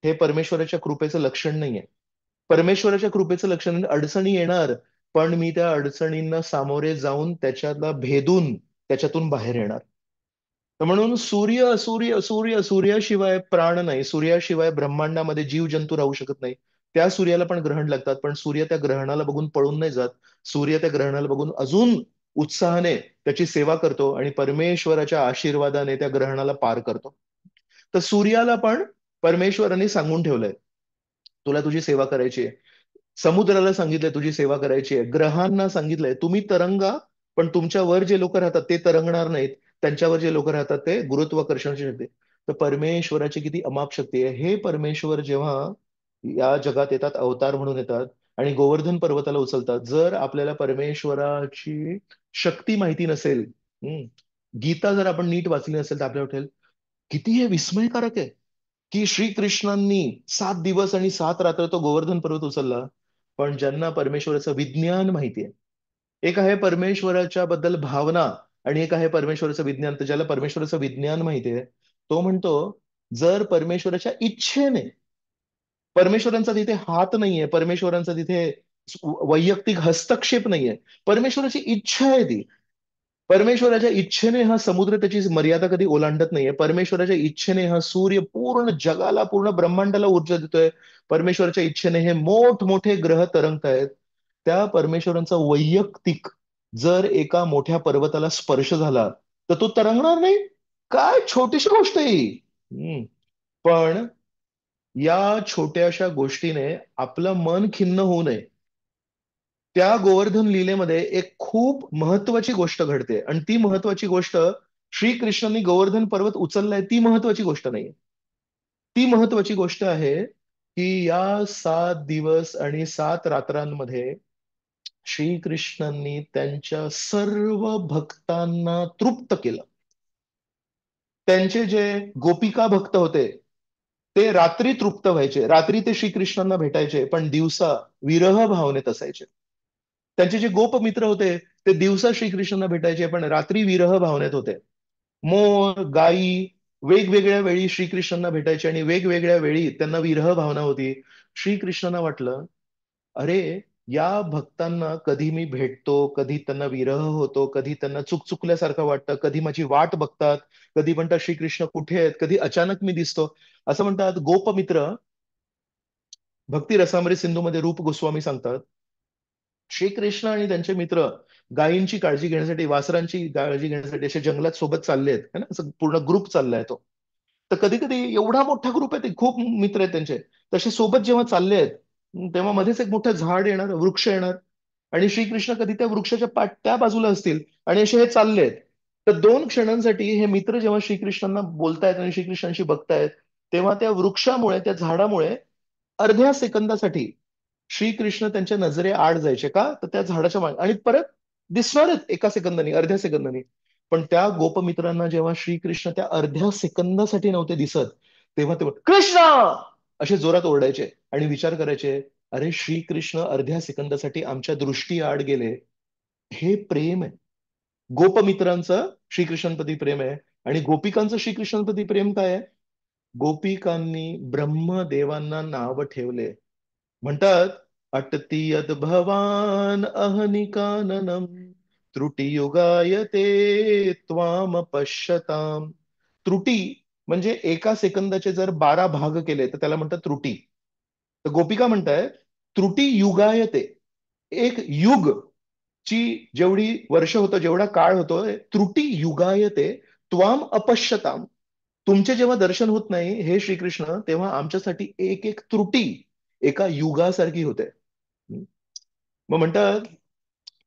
Speaker 1: हे परमेश्वराच्या कृपेचं लक्षण नाहीये. परमेश्वराच्या कृपेचं लक्षण म्हणजे अडचणी येणार, पण मी त्या अडचणींना सामोरे जाऊन त्याच्यातला भेदून त्याच्यातून बाहेर येणार. तर म्हणून सूर्य सूर्य सूर्य, सूर्याशिवाय प्राण नाही, सूर्याशिवाय ब्रह्मांडामध्ये जीव जंतू राहू शकत नाही. त्या सूर्याला पण ग्रहण लागतात, पण सूर्य त्या ग्रहणाला बघून पळून नाही जात. सूर्य त्या ग्रहणाला बघून अजून उत्साहाने त्याची सेवा करतो आणि परमेश्वराच्या आशीर्वादाने त्या ग्रहणाला पार करतो. तर सूर्याला पण परमेश्वराने सांगून ठेवलंय, तुला तुझी सेवा करायची आहे. समुद्राला सांगितलंय तुझी सेवा करायची आहे. ग्रहांना सांगितलंय तुम्ही तरंगा, पण तुमच्या वर जे लोक राहतात ते तरंगणार नाहीत. त्यांच्यावर जे लोक राहतात ते गुरुत्वाकर्षणाची शक्ती. तर परमेश्वराची किती अमाप शक्ती आहे. हे परमेश्वर जेव्हा या जगात येतात, अवतार म्हणून येतात आणि गोवर्धन पर्वताला उचलतात. जर आपल्याला परमेश्वराची शक्ती माहिती नसेल, हम्म, गीता जर आपण नीट वाचली नसेल, तर आपल्याला वाटेल किती हे विस्मयकारक आहे की श्रीकृष्णांनी 7 दिवस आणि 7 रात्र तो गोवर्धन पर्वत उचलला. पण ज्यांना परमेश्वराचं विज्ञान माहिती आहे, एक आहे परमेश्वराच्या बद्दल भावना आणि एक आहे परमेश्वराचं विज्ञान. तर ज्याला परमेश्वराचं विज्ञान माहिती आहे, तो म्हणतो जर परमेश्वराच्या इच्छेने, परमेश्वरांचा तिथे हात नाहीये, परमेश्वरांचा तिथे वैयक्तिक हस्तक्षेप नाहीये, परमेश्वराची इच्छा आहे ती. परमेश्वराच्या इच्छेने हा समुद्र त्याची मर्यादा कधी ओलांडत नाहीये. परमेश्वराच्या इच्छेने हा सूर्य पूर्ण जगाला, पूर्ण ब्रह्मांडाला ऊर्जा देतोय. परमेश्वराच्या इच्छेने हे मोठमोठे ग्रह तरंगतायत. त्या परमेश्वरांचा वैयक्तिक जर एका मोठ्या पर्वताला स्पर्श झाला, तर तो तरंगणार नाही. काय छोटीशी गोष्ट आहे ही. पण या छोट्याशा गोष्टीने आपलं मन खिन्न होऊ नये. त्या गोवर्धन लीलेमध्ये एक खूप महत्वाची गोष्ट घडते आणि ती महत्वाची गोष्ट, श्रीकृष्णांनी गोवर्धन पर्वत उचललाय ती महत्वाची गोष्ट नाहीये. ती महत्वाची गोष्ट आहे की या 7 दिवस आणि 7 रात्रांमध्ये श्रीकृष्णांनी त्यांच्या सर्व भक्तांना तृप्त केलं. त्यांचे जे गोपिका भक्त होते ते रात्री तृप्त व्हायचे, रात्री ते श्रीकृष्णांना भेटायचे, पण दिवसा विरह भावनेत असायचे. त्यांचे जे गोपमित्र होते ते दिवसा श्रीकृष्णांना भेटायचे, पण रात्री विरह भावनेत होते. मोर, गायी वेगवेगळ्या वेळी श्रीकृष्णांना भेटायचे आणि वेगवेगळ्या वेळी त्यांना विरह भावना होती. श्रीकृष्णांना वाटलं, अरे, या भक्तांना कधी मी भेटतो, कधी त्यांना विरह होतो, कधी त्यांना चुकचुकल्यासारखं वाटतं, कधी माझी वाट बघतात, कधी म्हणतात श्रीकृष्ण कुठे आहेत, कधी अचानक मी दिसतो. असं म्हणतात गोपमित्र. भक्ती रसामृत सिंधू मध्ये रूप गोस्वामी सांगतात, श्रीकृष्ण आणि त्यांचे मित्र गायींची काळजी घेण्यासाठी, वासरांची काळजी घेण्यासाठी असे जंगलात सोबत चालले आहेत, है ना, असं पूर्ण ग्रुप चाललाय तो. तर कधी कधी एवढा मोठा ग्रुप आहे, ते खूप मित्र आहेत त्यांचे, तसे सोबत जेव्हा चालले आहेत, तेव्हा मध्येच एक मोठं झाड येणार, वृक्ष येणार, आणि श्रीकृष्ण कधी त्या वृक्षाच्या त्या बाजूला असतील आणि असे हे चालले आहेत. तर 2 क्षणांसाठी हे मित्र जेव्हा श्रीकृष्णांना बोलतायत आणि श्रीकृष्णांशी बघतायत, तेव्हा त्या वृक्षामुळे, त्या झाडामुळे अर्ध्या सेकंदासाठी श्रीकृष्ण त्यांच्या नजरे आड जायचे. का? तर त्या झाडाच्या मागे, आणि परत दिसणारच एका सेकंदानी, अर्ध्या सेकंदानी. पण त्या गोपमित्रांना जेव्हा श्रीकृष्ण त्या अर्ध्या सेकंदासाठी नव्हते दिसत, तेव्हा ते कृष्ण असे जोरात ओरडायचे आणि विचार करायचे, अरे, श्रीकृष्ण अर्ध्या सेकंदासाठी आमच्या दृष्टी आड गेले. हे प्रेम आहे. गोपमित्रांचं श्रीकृष्णांप्रती प्रेम आहे. आणि गोपिकांचं श्रीकृष्णांप्रती प्रेम काय आहे? गोपिकांनी ब्रह्मदेवांना नाव ठेवले. म्हणतात, अटति यद भवान अहनिकाननम त्रुटी युगायते त्वाम पश्यताम. त्रुटी म्हणजे एका सेकंदाचे जर 12 भाग केले तर त्याला म्हणतात त्रुटी. तर गोपिका म्हणताय त्रुटी युगायते. एक युग ची जेवढी वर्ष होतं, जेवढा काळ होतो, त्रुटी युगायते त्वाम अपश्यताम. तुमचे जेव्हा दर्शन होत नाही हे श्रीकृष्ण, तेव्हा आमच्यासाठी एक एक त्रुटी एका युगासारखी होते. मग म्हणतात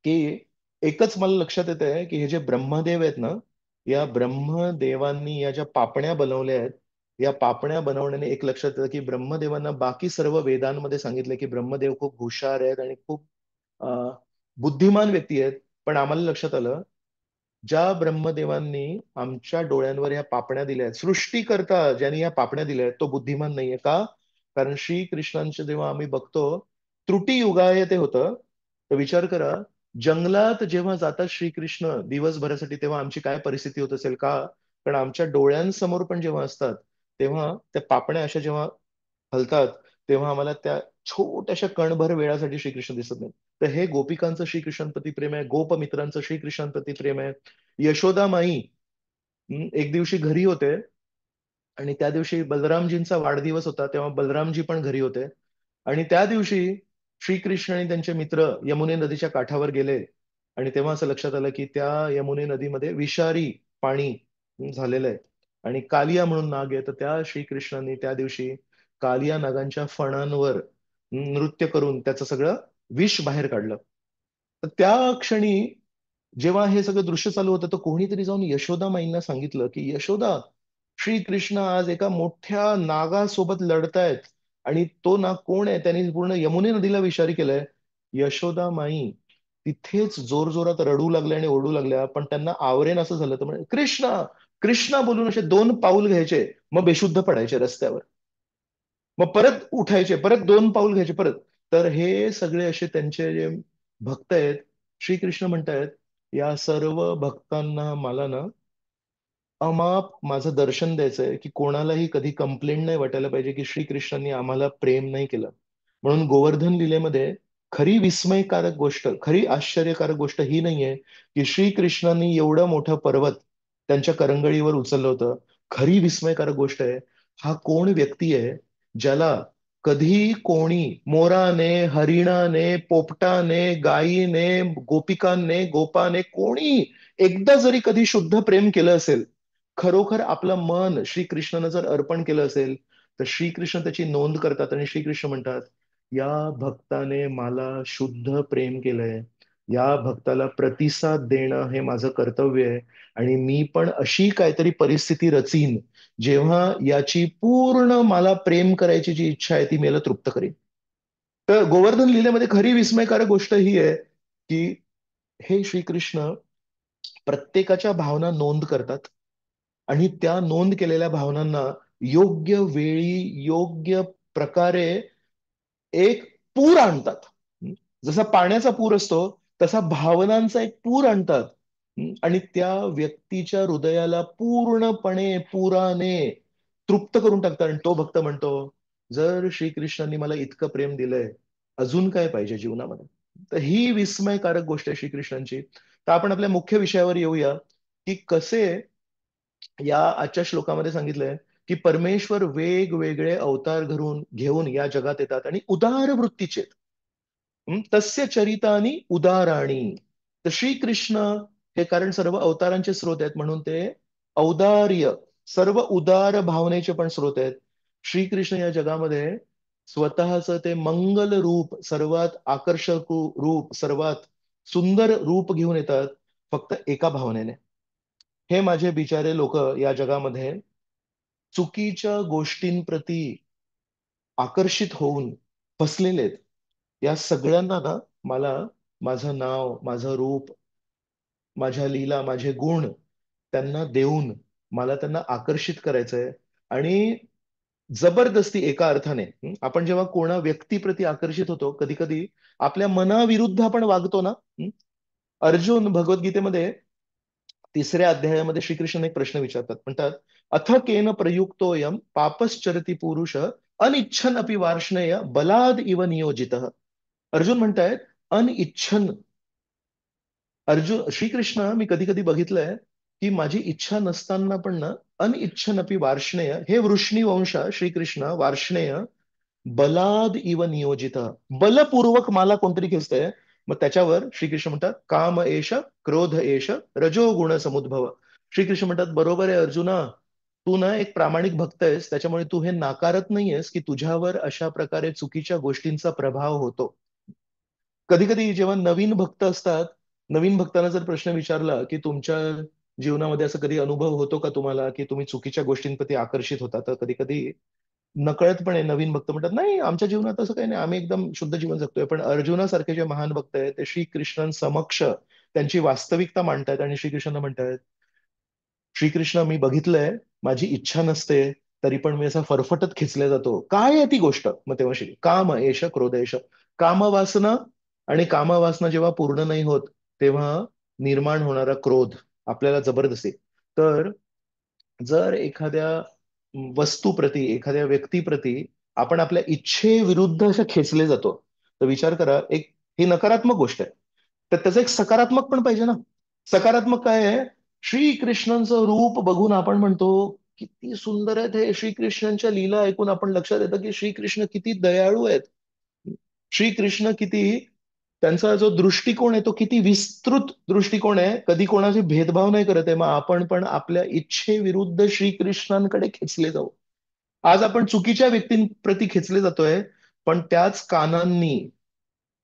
Speaker 1: की एकच मला लक्षात येत आहे की हे जे ब्रह्मदेव आहेत ना, या ब्रह्मदेवांनी या ज्या पापण्या बनवल्या आहेत, या पापण्या बनवण्याने एक लक्षात येतं की ब्रह्मदेवांना बाकी सर्व वेदांमध्ये सांगितलं की ब्रह्मदेव खूप हुशार आहेत आणि खूप अं, बुद्धिमान व्यक्ती आहेत. पण आम्हाला लक्षात आलं, ज्या ब्रह्मदेवांनी आमच्या डोळ्यांवर ह्या पापण्या दिल्या आहेत, सृष्टीकर्ता ज्यांनी या पापण्या दिल्या आहेत तो बुद्धिमान नाहीये का? कारण श्रीकृष्णांचे जेव्हा आम्ही बघतो त्रुटी युगाय ते होतं. तर विचार करा, जंगलात जेव्हा जातात श्रीकृष्ण दिवसभरासाठी तेव्हा आमची काय परिस्थिती होत असेल का? कारण आमच्या डोळ्यांसमोर पण जेव्हा असतात तेव्हा त्या पापण्या अशा जेव्हा हलतात तेव्हा आम्हाला त्या छोट्याशा कणभर वेळासाठी श्रीकृष्ण दिसत नाही. तर हे गोपिकांचं श्रीकृष्णांप्रती प्रेम आहे, गोपमित्रांचं श्रीकृष्णांप्रती प्रेम आहे. यशोदा माई एक दिवशी घरी होते आणि त्या दिवशी बलरामजींचा वाढदिवस होता, तेव्हा बलरामजी पण घरी होते. आणि त्या दिवशी श्रीकृष्ण आणि त्यांचे मित्र यमुने नदीच्या काठावर गेले आणि तेव्हा असं लक्षात आलं की त्या यमुने नदीमध्ये विषारी पाणी झालेलं आहे आणि कालिया म्हणून नाग आहे. तर त्या श्रीकृष्णांनी त्या दिवशी कालिया नागांच्या फणांवर नृत्य करून त्याचं सगळं विष बाहेर काढलं. तर त्या क्षणी जेव्हा हे सगळं दृश्य चालू होतं तर कोणीतरी जाऊन यशोदा माईंना सांगितलं की यशोदा, श्रीकृष्ण आज एका मोठ्या नागासोबत लढतायत आणि तो नाग कोण आहे, त्यांनी पूर्ण यमुने नदीला विषारी केलंय. यशोदा माई तिथेच जोरजोरात रडू लागल्या आणि ओरडू लागल्या, पण त्यांना आवरेन असं झालं. तर म्हणजे कृष्ण कृष्ण बोलून असे 2 पाऊल घ्यायचे, मग बेशुद्ध पडायचे रस्त्यावर. मग परत उठायचे, परत 2 पाऊल घ्यायचे परत. तर हे सगळे असे त्यांचे जे भक्त आहेत, श्रीकृष्ण म्हणतायत या सर्व भक्तांना मला ना अमाप माझं दर्शन द्यायचंय, की कोणालाही कधी कंप्लेंट नाही वाटायला पाहिजे की श्रीकृष्णांनी आम्हाला प्रेम नाही केलं. म्हणून गोवर्धन लीलेमध्ये खरी विस्मयकारक गोष्ट, खरी आश्चर्यकारक गोष्ट ही नाहीये की श्रीकृष्णांनी एवढं मोठं पर्वत त्यांच्या करंगळीवर उचललं होतं. खरी विस्मयकारक गोष्ट आहे, हा कोण व्यक्ती आहे ज्याला कधी कोणी मोराने, हरिणाने, पोपटाने, गायीने, गोपिकांने, गोपाने, कोणी एकदा जरी कधी शुद्ध प्रेम केलं असेल, खरोखर आपलं मन श्रीकृष्णानं जर अर्पण केलं असेल, तर श्रीकृष्ण त्याची नोंद करतात आणि श्रीकृष्ण म्हणतात या भक्ताने मला शुद्ध प्रेम केलंय, या भक्ताला प्रतिसाद देणं हे माझं कर्तव्य आहे. आणि मी पण अशी काहीतरी परिस्थिती रचीन जेव्हा याची पूर्ण मला प्रेम करायची जी इच्छा आहे ती मला तृप्त करेन. तर गोवर्धन लीलेमध्ये खरी विस्मयकारक गोष्ट ही आहे की हे श्रीकृष्ण प्रत्येकाच्या भावना नोंद करतात आणि त्या नोंद केलेल्या भावनांना योग्य वेळी योग्य प्रकारे एक पूर आणतात. जसा पाण्याचा पूर असतो तसा भावनांचा एक पूर आणतात. आणि त्या व्यक्तीच्या हृदयाला पूर्णपणे पुराने तृप्त करून टाकतात. आणि तो भक्त म्हणतो, जर श्रीकृष्णांनी मला इतकं प्रेम दिलंय, अजून काय पाहिजे जीवनामध्ये. तर ही विस्मयकारक गोष्ट आहे श्रीकृष्णांची. तर आपण आपल्या मुख्य विषयावर येऊया की कसे या आजच्या श्लोकामध्ये सांगितलंय की परमेश्वर वेगवेगळे अवतार घेऊन या जगात येतात आणि उदार वृत्तीचे आहेत. तस्य चरितानी उदाराणी. तर श्रीकृष्ण हे कारण सर्व अवतारांचे स्रोत आहेत म्हणून ते औदार्य, सर्व उदार भावनेचे पण स्रोत आहेत. श्रीकृष्ण या जगामध्ये स्वतःचं ते मंगल रूप, सर्वात आकर्षक रूप, सर्वात सुंदर रूप घेऊन येतात फक्त एका भावनेने. हे माझे बिचारे लोक या जगामध्ये चुकीच्या गोष्टींप्रती आकर्षित होऊन फसलेले आहेत. या सगळ्यांना ना मला माझं नाव, माझं रूप, माझ्या लीला, माझे गुण त्यांना देऊन मला त्यांना आकर्षित करायचंय. आणि जबरदस्ती एका अर्थाने आपण जेव्हा कोणा व्यक्तीप्रती आकर्षित होतो कधी कधी आपल्या मनाविरुद्ध आपण वागतो ना. अर्जुन भगवद्गीतेमध्ये 3ऱ्या अध्यायामध्ये श्रीकृष्ण एक प्रश्न विचारतात, म्हणतात अथ केन प्रयुक्तोयम पापश्चरती पुरुष अनिच्छन अपि वार्ष्णेय बलाद इव नियोजित. अर्जुन म्हणतायत अनइच्छन. अर्जुन श्रीकृष्ण मी कधी कधी बघितलंय की माझी इच्छा नसताना पण ना अनिच्छनपि वार्ष्णेय, हे वृष्णीवंश श्रीकृष्ण वार्ष्णेय बलाद इव नियोजित, बलपूर्वक मला कोणतरी खेचतंय. मग त्याच्यावर श्रीकृष्ण म्हणतात काम एष क्रोध एष रजोगुण समुद्भव. श्रीकृष्ण म्हणतात बरोबर आहे अर्जुना, तू ना एक प्रामाणिक भक्त आहेस, त्याच्यामुळे तू हे नाकारत नाहीयेस की तुझ्यावर अशा प्रकारे चुकीच्या गोष्टींचा प्रभाव होतो. कधी कधी जेव्हा नवीन भक्त असतात, नवीन भक्तांना जर प्रश्न विचारला की तुमच्या जीवनामध्ये असं कधी अनुभव होतो का तुम्हाला की तुम्ही चुकीच्या गोष्टींप्रती आकर्षित होता, तर कधी कधी नकळतपणे नवीन भक्त म्हणतात नाही आमच्या जीवनात असं काही नाही, आम्ही एकदम शुद्ध जीवन जगतोय. पण अर्जुनासारखे जे महान भक्त आहेत ते श्रीकृष्णांसमक्ष त्यांची वास्तविकता मांडतायत आणि श्रीकृष्णांना म्हणतायत श्रीकृष्ण मी बघितलंय, माझी इच्छा नसते तरी पण मी असा फरफटत खेचला जातो, काय आहे ती गोष्ट. मग तेव्हा श्री काम एष क्रोध एष, कामवासना, आणि कामवासना जेव्हा पूर्ण नाही होत तेव्हा निर्माण होणारा क्रोध आपल्याला जबरदस्ती. तर जर एखाद्या वस्तूप्रती, एखाद्या व्यक्तीप्रती आपण आपल्या इच्छेविरुद्ध असे खेचले जातो, तर विचार करा, एक ही नकारात्मक गोष्ट आहे. तर त्याचं एक सकारात्मक पण पाहिजे ना. सकारात्मक काय आहे? श्रीकृष्णांचं रूप बघून आपण म्हणतो किती सुंदर आहेत हे. श्रीकृष्णांच्या लीला ऐकून आपण लक्षात येतं की श्रीकृष्ण किती दयाळू आहेत. श्रीकृष्ण किती, त्यांचा जो दृष्टिकोन आहे तो किती विस्तृत दृष्टिकोन आहे, कधी कोणाचे भेदभाव नाही करत आहे. मग आपण पण आपल्या इच्छेविरुद्ध श्रीकृष्णांकडे खेचले जाऊ. आज आपण चुकीच्या व्यक्तींप्रती खेचले जातोय, पण त्याच कानांनी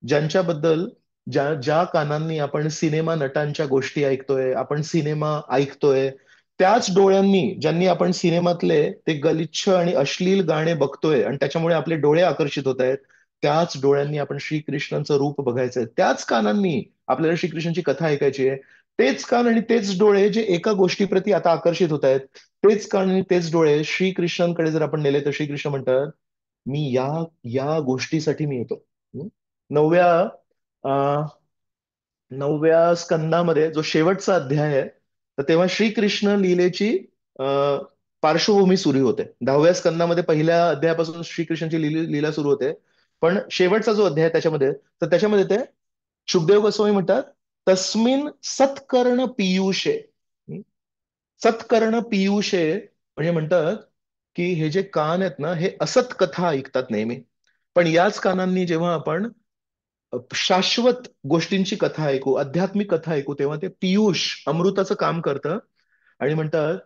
Speaker 1: ज्यांच्याबद्दल, ज्या ज्या कानांनी आपण सिनेमा नटांच्या गोष्टी ऐकतोय, आपण सिनेमा ऐकतोय, त्याच डोळ्यांनी ज्यांनी आपण सिनेमातले ते गलिच्छ आणि अश्लील गाणे बघतोय आणि त्याच्यामुळे आपले डोळे आकर्षित होत आहेत, त्याच डोळ्यांनी आपण श्रीकृष्णांचं रूप बघायचंय, त्याच कानांनी आपल्याला श्रीकृष्णांची कथा ऐकायची आहे. तेच कान आणि तेच डोळे जे एका गोष्टीप्रती आता आकर्षित होत आहेत, तेच कान आणि तेच डोळे श्रीकृष्णांकडे जर आपण नेले तर श्रीकृष्ण म्हणतात मी या या गोष्टीसाठी मी येतो. हं? नवव्या अं, नवव्या स्कंदामध्ये जो शेवटचा अध्याय आहे, तर तेव्हा श्रीकृष्ण लीलेची अं, पार्श्वभूमी सुरू होते. 10व्या स्कंदामध्ये पहिल्या अध्यायापासून श्रीकृष्णाची लीला सुरू होते. पण शेवटचा जो अध्याय आहे त्याच्यामध्ये, तर त्याच्यामध्ये ते शुकदेव गोस्वामी म्हणतात तस्मिन सत्कर्ण पीयूषे. हं? सत्कर्ण पीयूषे म्हणजे म्हणतात की हे जे कान आहेत ना, हे असत कथा ऐकतात नेहमी. पण याच कानांनी जेव्हा आपण शाश्वत गोष्टींची कथा ऐकू, आध्यात्मिक कथा ऐकू, तेव्हा ते पियुष अमृताचं काम करतं. आणि म्हणतात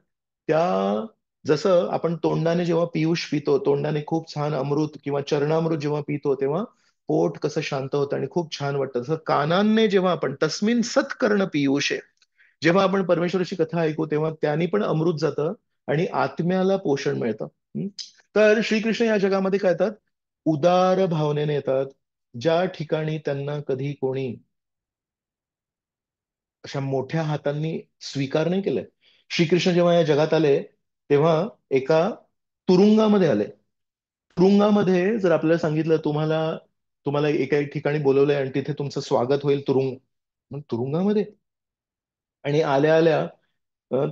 Speaker 1: त्या, जसं आपण तोंडाने जेव्हा पियुष पितो, तोंडाने खूप छान अमृत किंवा चरणामृत जेव्हा पितो तेव्हा पोट कसं शांत होतं आणि खूप छान वाटतं, तसं कानांनी जेव्हा आपण तस्मिन सत्कर्ण पियुष आहे, जेव्हा आपण परमेश्वराची कथा ऐकू तेव्हा त्यांनी पण अमृत जातं आणि आत्म्याला पोषण मिळतं. हं? तर श्रीकृष्ण या जगामध्ये काय येतात? उदार भावनेने येतात. ज्या ठिकाणी त्यांना कधी कोणी अशा मोठ्या हातांनी स्वीकार नाही केलंय. श्रीकृष्ण जेव्हा या जगात आले तेव्हा एका तुरुंगामध्ये आले. तुरुंगामध्ये जर आपल्याला सांगितलं तुम्हाला, तुम्हाला एका एक ठिकाणी बोलवलंय आणि तिथे तुमचं स्वागत होईल तुरुंग, मग तुरुंगामध्ये, आणि आल्या आल्या अ,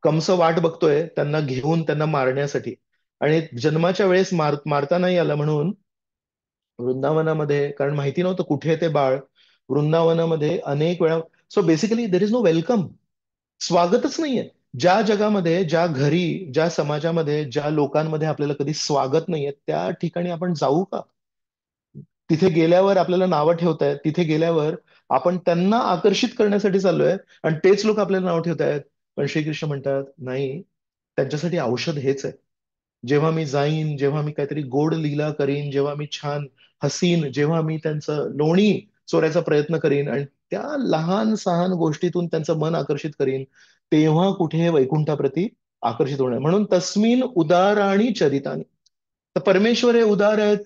Speaker 1: कंस वाट बघतोय त्यांना घेऊन त्यांना मारण्यासाठी, आणि जन्माच्या वेळेस मारता नाही आला म्हणून वृंदावनामध्ये, कारण माहिती नव्हतं कुठे ते बाळ, वृंदावनामध्ये अनेक वेळा. So basically there is no welcome, स्वागतच नाहीये. ज्या जगामध्ये, ज्या घरी, ज्या समाजामध्ये, ज्या लोकांमध्ये आपल्याला कधी स्वागत नाहीये त्या ठिकाणी आपण जाऊ का? तिथे गेल्यावर आपल्याला नावं ठेवतायत, तिथे गेल्यावर आपण त्यांना आकर्षित करण्यासाठी चाललोय आणि तेच लोक आपल्याला नाव ठेवतायत. पण श्रीकृष्ण म्हणतात नाही, त्यांच्यासाठी औषध हेच आहे. जेव्हा मी जाईन, जेव्हा मी काहीतरी गोड लीला करीन, जेव्हा मी छान हसीन, जेव्हा मी त्यांचं लोणी चोरायचा प्रयत्न करीन आणि त्या लहान सहान गोष्टीतून त्यांचं मन आकर्षित करीन, तेव्हा कुठे हे वैकुंठाप्रती आकर्षित होणार. म्हणून तस्मिन उदाराणी चरितानी. तर परमेश्वर हे उदार आहेत,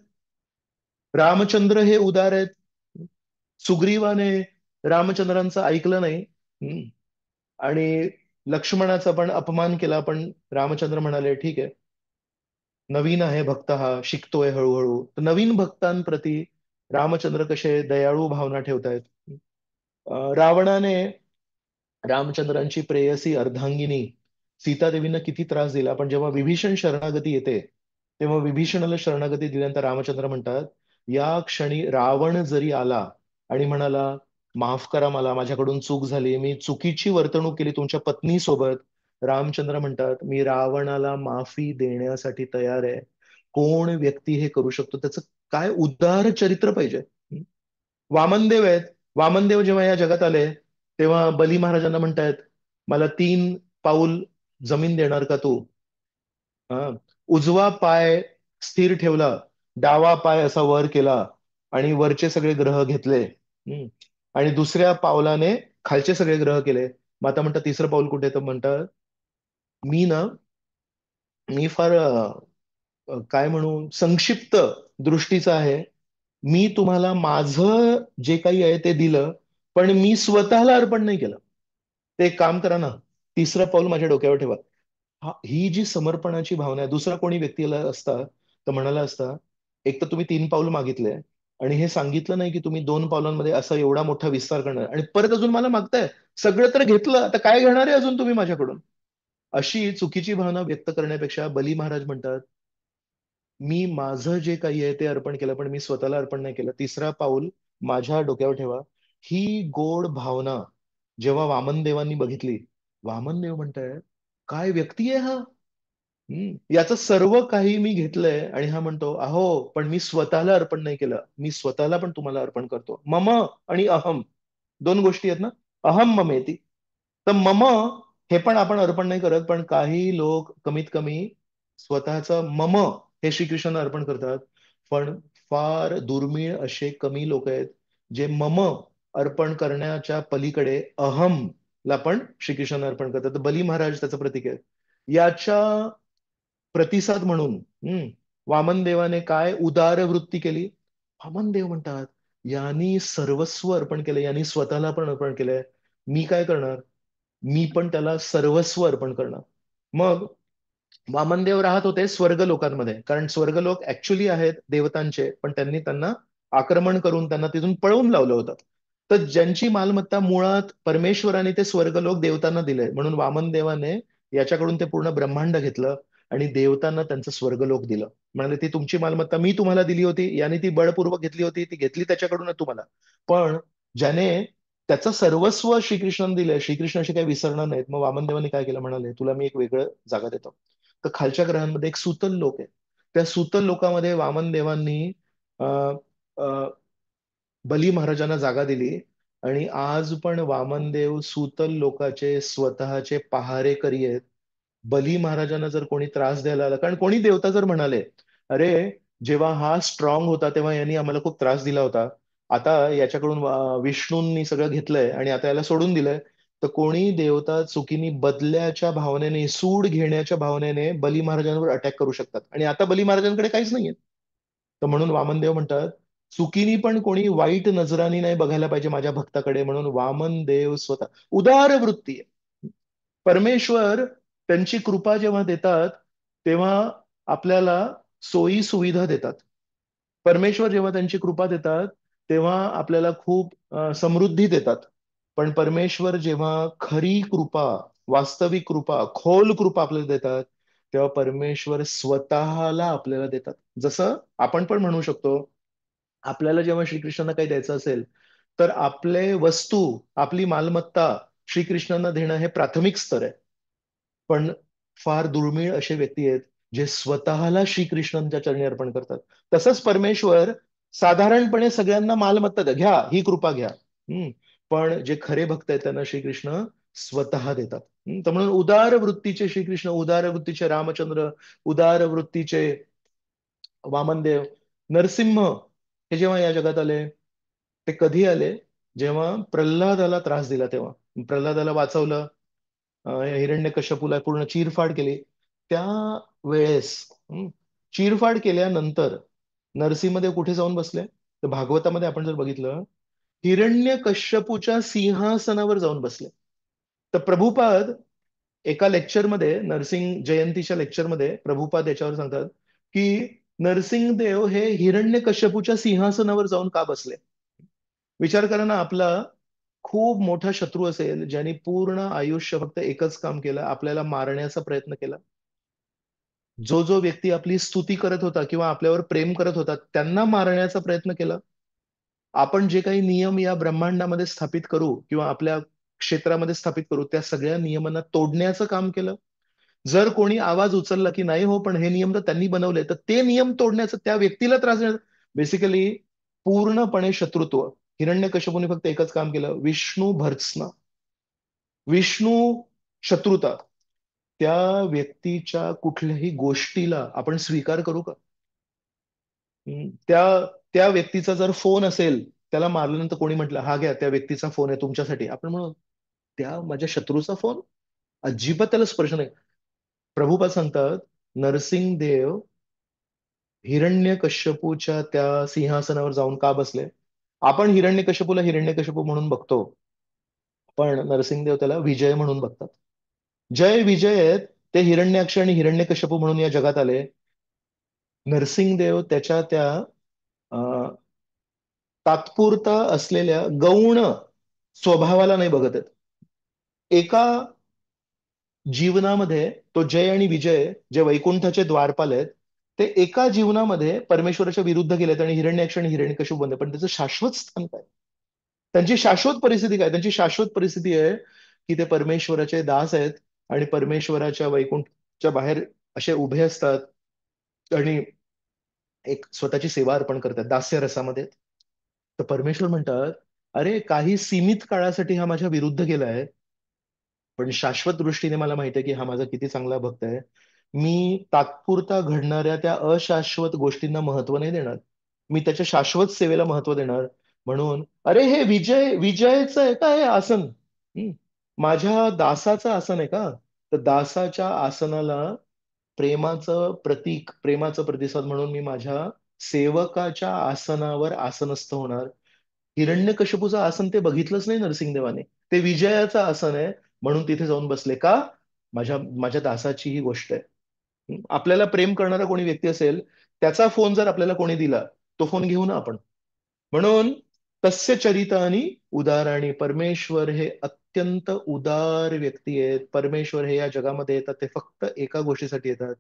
Speaker 1: रामचंद्र हे उदार आहेत. सुग्रीवाने रामचंद्रांचं ऐकलं नाही. हम्म. आणि लक्ष्मणाचा पण अपमान केला, पण रामचंद्र म्हणाले ठीक आहे, नवीन आहे भक्त हा, शिकतोय हळूहळू. तर नवीन भक्तांप्रती रामचंद्र कसे दयाळू भावना ठेवतायत. रावणाने रामचंद्रांची प्रेयसी अर्धांगिनी सीतादेवींना किती त्रास दिला, पण जेव्हा विभीषण शरणागती येते तेव्हा विभीषणाला शरणागती दिल्यानंतर रामचंद्र म्हणतात या क्षणी रावण जरी आला आणि म्हणाला माफ करा, मला माझ्याकडून चूक झाली, मी चुकीची वर्तणूक केली तुमच्या पत्नी सोबत, रामचंद्र म्हणतात, मी रावणाला माफी देण्यासाठी तयार आहे. कोण व्यक्ती हे करू शकतो? त्याचं काय उदार चरित्र पाहिजे. वामनदेव आहेत. वामनदेव जेव्हा या जगात आले, तेव्हा बली महाराजांना म्हणतायत, मला 3 पाऊल जमीन देणार का तू? हा. उजवा पाय स्थिर ठेवला, डावा पाय असा वर केला आणि वरचे सगळे ग्रह घेतले. आणि दुसऱ्या पावलाने खालचे सगळे ग्रह केले. मग आता म्हणतात तिसरं पाऊल कुठे? तर म्हणतात, मी ना, मी फार काय म्हणू, संक्षिप्त दृष्टीचा आहे. मी तुम्हाला माझं जे काही आहे ते दिलं, पण मी स्वतःला अर्पण नाही केलं. ते एक काम करा ना, तिसरं पाऊल माझ्या डोक्यावर ठेवा. ही जी समर्पणाची भावना आहे, दुसरा कोणी व्यक्तीला असता तर म्हणाला असता, एक तर तुम्ही 3 पाऊल मागितले आणि हे सांगितलं नाही की तुम्ही 2 पावलांमध्ये असा एवढा मोठा विस्तार करणार आणि परत अजून मला मागताय. सगळं तर घेतलं, आता काय घेणार आहे अजून तुम्ही माझ्याकडून? अशी चुकीची भावना व्यक्त करण्यापेक्षा बली महाराज म्हणतात, मी माझं जे काही आहे ते अर्पण केलं, पण मी स्वतःला अर्पण नाही केलं. तिसरा पाऊल माझ्या डोक्यावर ठेवा. ही गोड भावना जेव्हा वामनदेवांनी बघितली, वामनदेव म्हणताय, काय व्यक्ती आहे हा? याचं सर्व काही मी घेतलंय आणि हा म्हणतो, अहो पण मी स्वतःला अर्पण नाही केलं, मी स्वतःला पण तुम्हाला अर्पण करतो. मम आणि अहम, 2 गोष्टी आहेत ना. अहम ममेती. तर मम हे पण आपण अर्पण नाही करत, पण काही लोक कमीत कमी स्वतःचं मम हे श्रीकृष्णांना अर्पण करतात. पण फार दुर्मिळ असे कमी लोक आहेत जे मम अर्पण करण्याच्या पलीकडे अहम ला पण श्रीकृष्णांना अर्पण करतात. तर बली महाराज त्याचं प्रतीक आहे. याच्या प्रतिसाद म्हणून वामन देवाने काय उदार वृत्ती केली? वामन देव म्हणतात, यांनी सर्वस्व अर्पण केलं, यांनी स्वतःला पण अर्पण केलंय. मी काय करणार? मी पण त्याला सर्वस्व अर्पण करणार. मग वामनदेव राहत होते स्वर्ग लोकांमध्ये, कारण स्वर्ग लोक ऍक्च्युली आहेत देवतांचे, पण त्यांनी त्यांना आक्रमण करून त्यांना तिथून पळवून लावलं होतं. तर ज्यांची मालमत्ता मुळात परमेश्वराने ते स्वर्गलोक देवतांना दिले, म्हणून वामनदेवाने याच्याकडून ते पूर्ण ब्रह्मांड घेतलं आणि देवतांना त्यांचं स्वर्गलोक दिलं. म्हणाले, ती तुमची मालमत्ता मी तुम्हाला दिली होती, याने ती बळपूर्वक घेतली होती, ती घेतली त्याच्याकडून तुम्हाला. पण ज्याने त्याचं सर्वस्व श्रीकृष्णाने दिलंय, श्रीकृष्ण असे काही विसरणार नाहीत. मग वामनदेवाने काय केलं? म्हणाले, तुला मी एक वेगळं जागा देतो. तर खालच्या ग्रहांमध्ये एक सुतल लोक आहे. त्या सुतल लोकामध्ये वामन देवांनी अं, अं, बली महाराजांना जागा दिली आणि आज पण वामनदेव सुतल लोकाचे स्वतःचे पहारेकरी आहेत. बली महाराजांना जर कोणी त्रास द्यायला आला, कारण कोणी देवता जर म्हणाले, अरे जेव्हा हा स्ट्रॉंग होता तेव्हा यांनी आम्हाला खूप त्रास दिला होता, आता याच्याकडून विष्णूंनी सगळं घेतलंय आणि आता याला सोडून दिलंय, तर कोणी देवता चुकीने बदल्याच्या भावनेने, सूड घेण्याच्या भावनेने बली महाराजांवर अटॅक करू शकतात आणि आता बली महाराजांकडे काहीच नाहीये. तर म्हणून वामनदेव म्हणतात, चुकीनी पण कोणी वाईट नजरानी नाही बघायला पाहिजे माझ्या भक्ताकडे. म्हणून वामनदेव स्वतः उदार वृत्ती आहे. परमेश्वर त्यांची कृपा जेव्हा देतात तेव्हा आपल्याला सोयी सुविधा देतात. परमेश्वर जेव्हा त्यांची कृपा देतात तेव्हा आपल्याला खूप समृद्धी देतात. पण परमेश्वर जेव्हा खरी कृपा, वास्तविक कृपा, खोल कृपा आपल्याला देतात, तेव्हा परमेश्वर स्वतःला आपल्याला देतात. जसं आपण पण म्हणू शकतो, आपल्याला जेव्हा श्रीकृष्णांना काही द्यायचं असेल, तर आपले वस्तू, आपली मालमत्ता श्रीकृष्णांना देणं हे प्राथमिक स्तर आहे. पण फार दुर्मिळ असे व्यक्ती आहेत जे स्वतःला श्रीकृष्णांच्या चरणी अर्पण करतात. तसंच परमेश्वर साधारणपणे सगळ्यांना मालमत्ता द्या, घ्या ही कृपा घ्या. पण जे खरे भक्त आहेत त्यांना श्रीकृष्ण स्वतः देतात. तर म्हणून उदार वृत्तीचे श्रीकृष्ण, उदार वृत्तीचे रामचंद्र, उदार वृत्तीचे वामनदेव, नरसिंह हे जेव्हा या जगात आले, ते कधी आले? जेव्हा प्रल्हादाला त्रास दिला तेव्हा. प्रल्हादाला वाचवलं, हिरण्यकश्यपूला पूर्ण चीरफाड केली. त्या वेळेस चीरफाड केल्यानंतर नरसिंहदेव कुठे जाऊन बसले? तर भागवतामध्ये आपण जर बघितलं, हिरण्यकश्यपूच्या सिंहासनावर जाऊन बसले. तर प्रभुपाद एका लेक्चरमध्ये, नरसिंह जयंतीच्या लेक्चरमध्ये प्रभुपाद याच्यावर सांगतात की नरसिंहदेव हे हिरण्यकश्यपूच्या सिंहासनावर जाऊन का बसले? विचार करा ना, आपला खूप मोठा शत्रू असेल ज्यांनी पूर्ण आयुष्य फक्त एकच काम केलं, आपल्याला मारण्याचा प्रयत्न केला. जो जो व्यक्ती आपली स्तुती करत होता किंवा आपल्यावर प्रेम करत होता त्यांना मारण्याचा प्रयत्न केला. आपण जे काही नियम या ब्रह्मांडामध्ये स्थापित करू किंवा आपल्या क्षेत्रामध्ये स्थापित करू, त्या सगळ्या नियमांना तोडण्याचं काम केलं. जर कोणी आवाज उचलला की नाही हो, पण हे नियम तर त्यांनी बनवले, तर ते नियम तोडण्याचं, त्या व्यक्तीला त्रास देण्याचं, बेसिकली पूर्णपणे शत्रुत्व. हिरण्यकश्यपूने फक्त एकच काम केलं, विष्णू भर्त्सना, विष्णू शत्रुता. त्या व्यक्तीच्या कुठल्याही गोष्टीला आपण स्वीकार करू का? त्या त्या व्यक्तीचा जर फोन असेल, त्याला मारल्यानंतर कोणी म्हटलं हा घ्या त्या व्यक्तीचा फोन आहे तुमच्यासाठी, आपण म्हणू त्या माझ्या शत्रूचा फोन? अजिबात त्याला स्पर्श नाही. प्रभुपाद सांगतात, नरसिंहदेव हिरण्यकश्यपूच्या त्या सिंहासनावर जाऊन का बसले? आपण हिरण्यकश्यपूला हिरण्यकश्यपू म्हणून बघतो, पण नरसिंहदेव त्याला विजय म्हणून बघतात. जय विजय आहेत ते हिरण्याक्ष आणि हिरण्यकश्यपू म्हणून या जगात आले. नरसिंहदेव त्याच्या त्या अं, तात्पुरता असलेल्या गौण स्वभावाला नाही बघत आहेत. एका जीवनामध्ये तो जय आणि विजय, जे वैकुंठाचे द्वारपाल आहेत, ते एका जीवनामध्ये परमेश्वराच्या विरुद्ध गेलेत आणि हिरण्याक्ष आणि हिरण्यकश्यप बनले. पण त्याचं शाश्वत स्थान काय? त्यांची शाश्वत परिस्थिती काय? त्यांची शाश्वत परिस्थिती आहे की ते परमेश्वराचे दास आहेत आणि परमेश्वराच्या वैकुंठच्या बाहेर असे उभे असतात आणि एक स्वतःची सेवा अर्पण करतात दास्य रसामध्ये. तर परमेश्वर म्हणतात, अरे काही सीमित काळासाठी हा माझ्या विरुद्ध गेलाय, पण शाश्वत दृष्टीने मला माहिती आहे की हा माझा किती चांगला भक्त आहे. मी तात्पुरता घडणाऱ्या त्या अशाश्वत गोष्टींना महत्व नाही देणार, मी त्याच्या शाश्वत सेवेला महत्व देणार. म्हणून अरे हे विजयचं आहे का हे आसन? हं? माझ्या दासाचं आसन आहे का? तर दासाच्या आसनाला प्रेमाचं प्रतीक, प्रेमाचं प्रतिसाद म्हणून मी माझ्या सेवकाच्या आसनावर आसनस्थ होणार. हिरण्यकश्यपूचं आसन ते बघितलंच नाही नरसिंहदेवाने, ते विजयाचं आसन आहे म्हणून तिथे जाऊन बसले का? माझ्या माझ्या दासाची ही गोष्ट आहे. आपल्याला प्रेम करणारा कोणी व्यक्ती असेल, त्याचा फोन जर आपल्याला कोणी दिला, तो फोन घेऊ ना आपण. म्हणून तस्य चरितानी उदाराणी, परमेश्वर हे अत्यंत उदार व्यक्ती आहेत. परमेश्वर हे या जगामध्ये येतात ते फक्त एका गोष्टीसाठी येतात,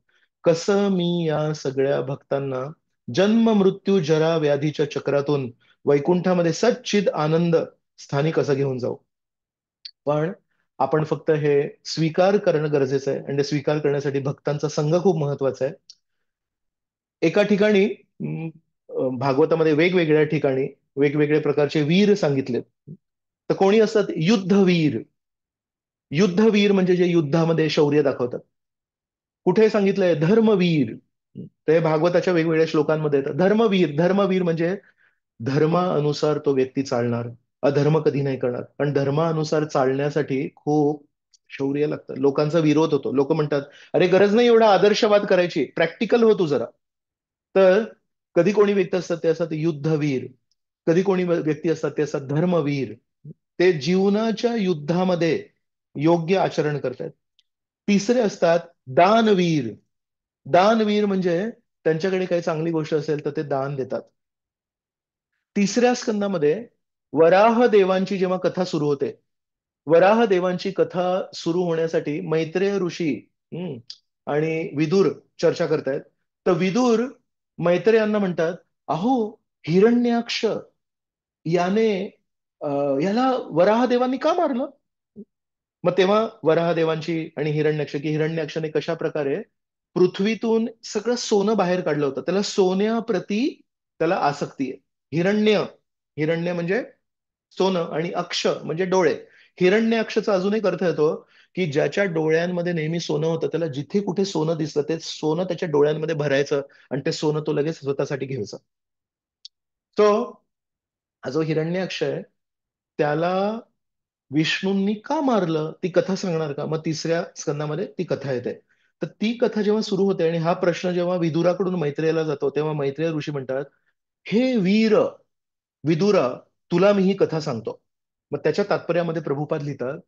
Speaker 1: कसं मी या सगळ्या भक्तांना जन्म मृत्यू जरा व्याधीच्या चक्रातून वैकुंठामध्ये सच्चिद आनंद स्थानी कसं घेऊन जाऊ. पण आपण फक्त हे स्वीकार करणं गरजेचं आहे आणि ते स्वीकार करण्यासाठी भक्तांचा संघ खूप महत्वाचा आहे. एका ठिकाणी भागवतामध्ये वेगवेगळ्या ठिकाणी वेगवेगळे प्रकारचे वीर सांगितलेत. तर कोणी असतात युद्धवीर. युद्धवीर म्हणजे जे युद्धामध्ये शौर्य दाखवतात. कुठे सांगितलंय धर्मवीर. ते भागवताच्या वेगवेगळ्या श्लोकांमध्ये येतात. धर्मवीर, धर्मवीर म्हणजे धर्मानुसार तो व्यक्ती चालणार, अधर्म कधी नाही करणार. पण धर्मानुसार चालण्यासाठी खूप शौर्य लागतं. लोकांचा विरोध होतो, लोक म्हणतात अरे गरज नाही एवढा आदर्शवाद करायची, प्रॅक्टिकल हो तू जरा. तर कधी कोणी व्यक्ती असतात ते असतात युद्धवीर, कधी कोणी व्यक्ती असतात ते असतात धर्मवीर. ते जीवनाच्या युद्धामध्ये योग्य आचरण करतात. तिसरे असतात दानवीर. दानवीर म्हणजे त्यांच्याकडे काही चांगली गोष्ट असेल तर ते दान देतात. तिसऱ्या स्कंदामध्ये वराह देवांची जेव्हा कथा सुरू होते, वराह देवांची कथा सुरू होण्यासाठी मैत्रेय ऋषी हम्म, आणि विदुर चर्चा करतायत. तर विदुर मैत्रेयांना म्हणतात, अहो हिरण्याक्ष याने याला वराह देवांनी का मारलं? मग तेव्हा वराहदेवांची आणि हिरण्याक्ष, की हिरण्याक्षने कशा प्रकारे पृथ्वीतून सगळं सोनं बाहेर काढलं होतं, त्याला सोन्याप्रती त्याला आसक्ती आहे. हिरण्य, हिरण्य म्हणजे सोनं आणि अक्ष म्हणजे डोळे. हिरण्याक्षचा अजून एक अर्थ येतो की ज्याच्या डोळ्यांमध्ये नेहमी सोनं होतं, त्याला जिथे कुठे सोनं दिसलं ते सोनं त्याच्या डोळ्यांमध्ये भरायचं आणि ते सोनं तो लगेच स्वतःसाठी घ्यायचं. तो हा जो हिरण्याक्ष आहे त्याला विष्णूंनी का मारलं ती कथा सांगणार का? मग तिसऱ्या स्कंदामध्ये ती कथा येते. तर ती कथा जेव्हा सुरू होते आणि हा प्रश्न जेव्हा विदुराकडून मैत्रेयाला जातो, तेव्हा मैत्रेय ऋषी म्हणतात, हे वीर विदुरा, तुला मी ही कथा सांगतो. मग त्याच्या तात्पर्यामध्ये प्रभुपाद लिहितात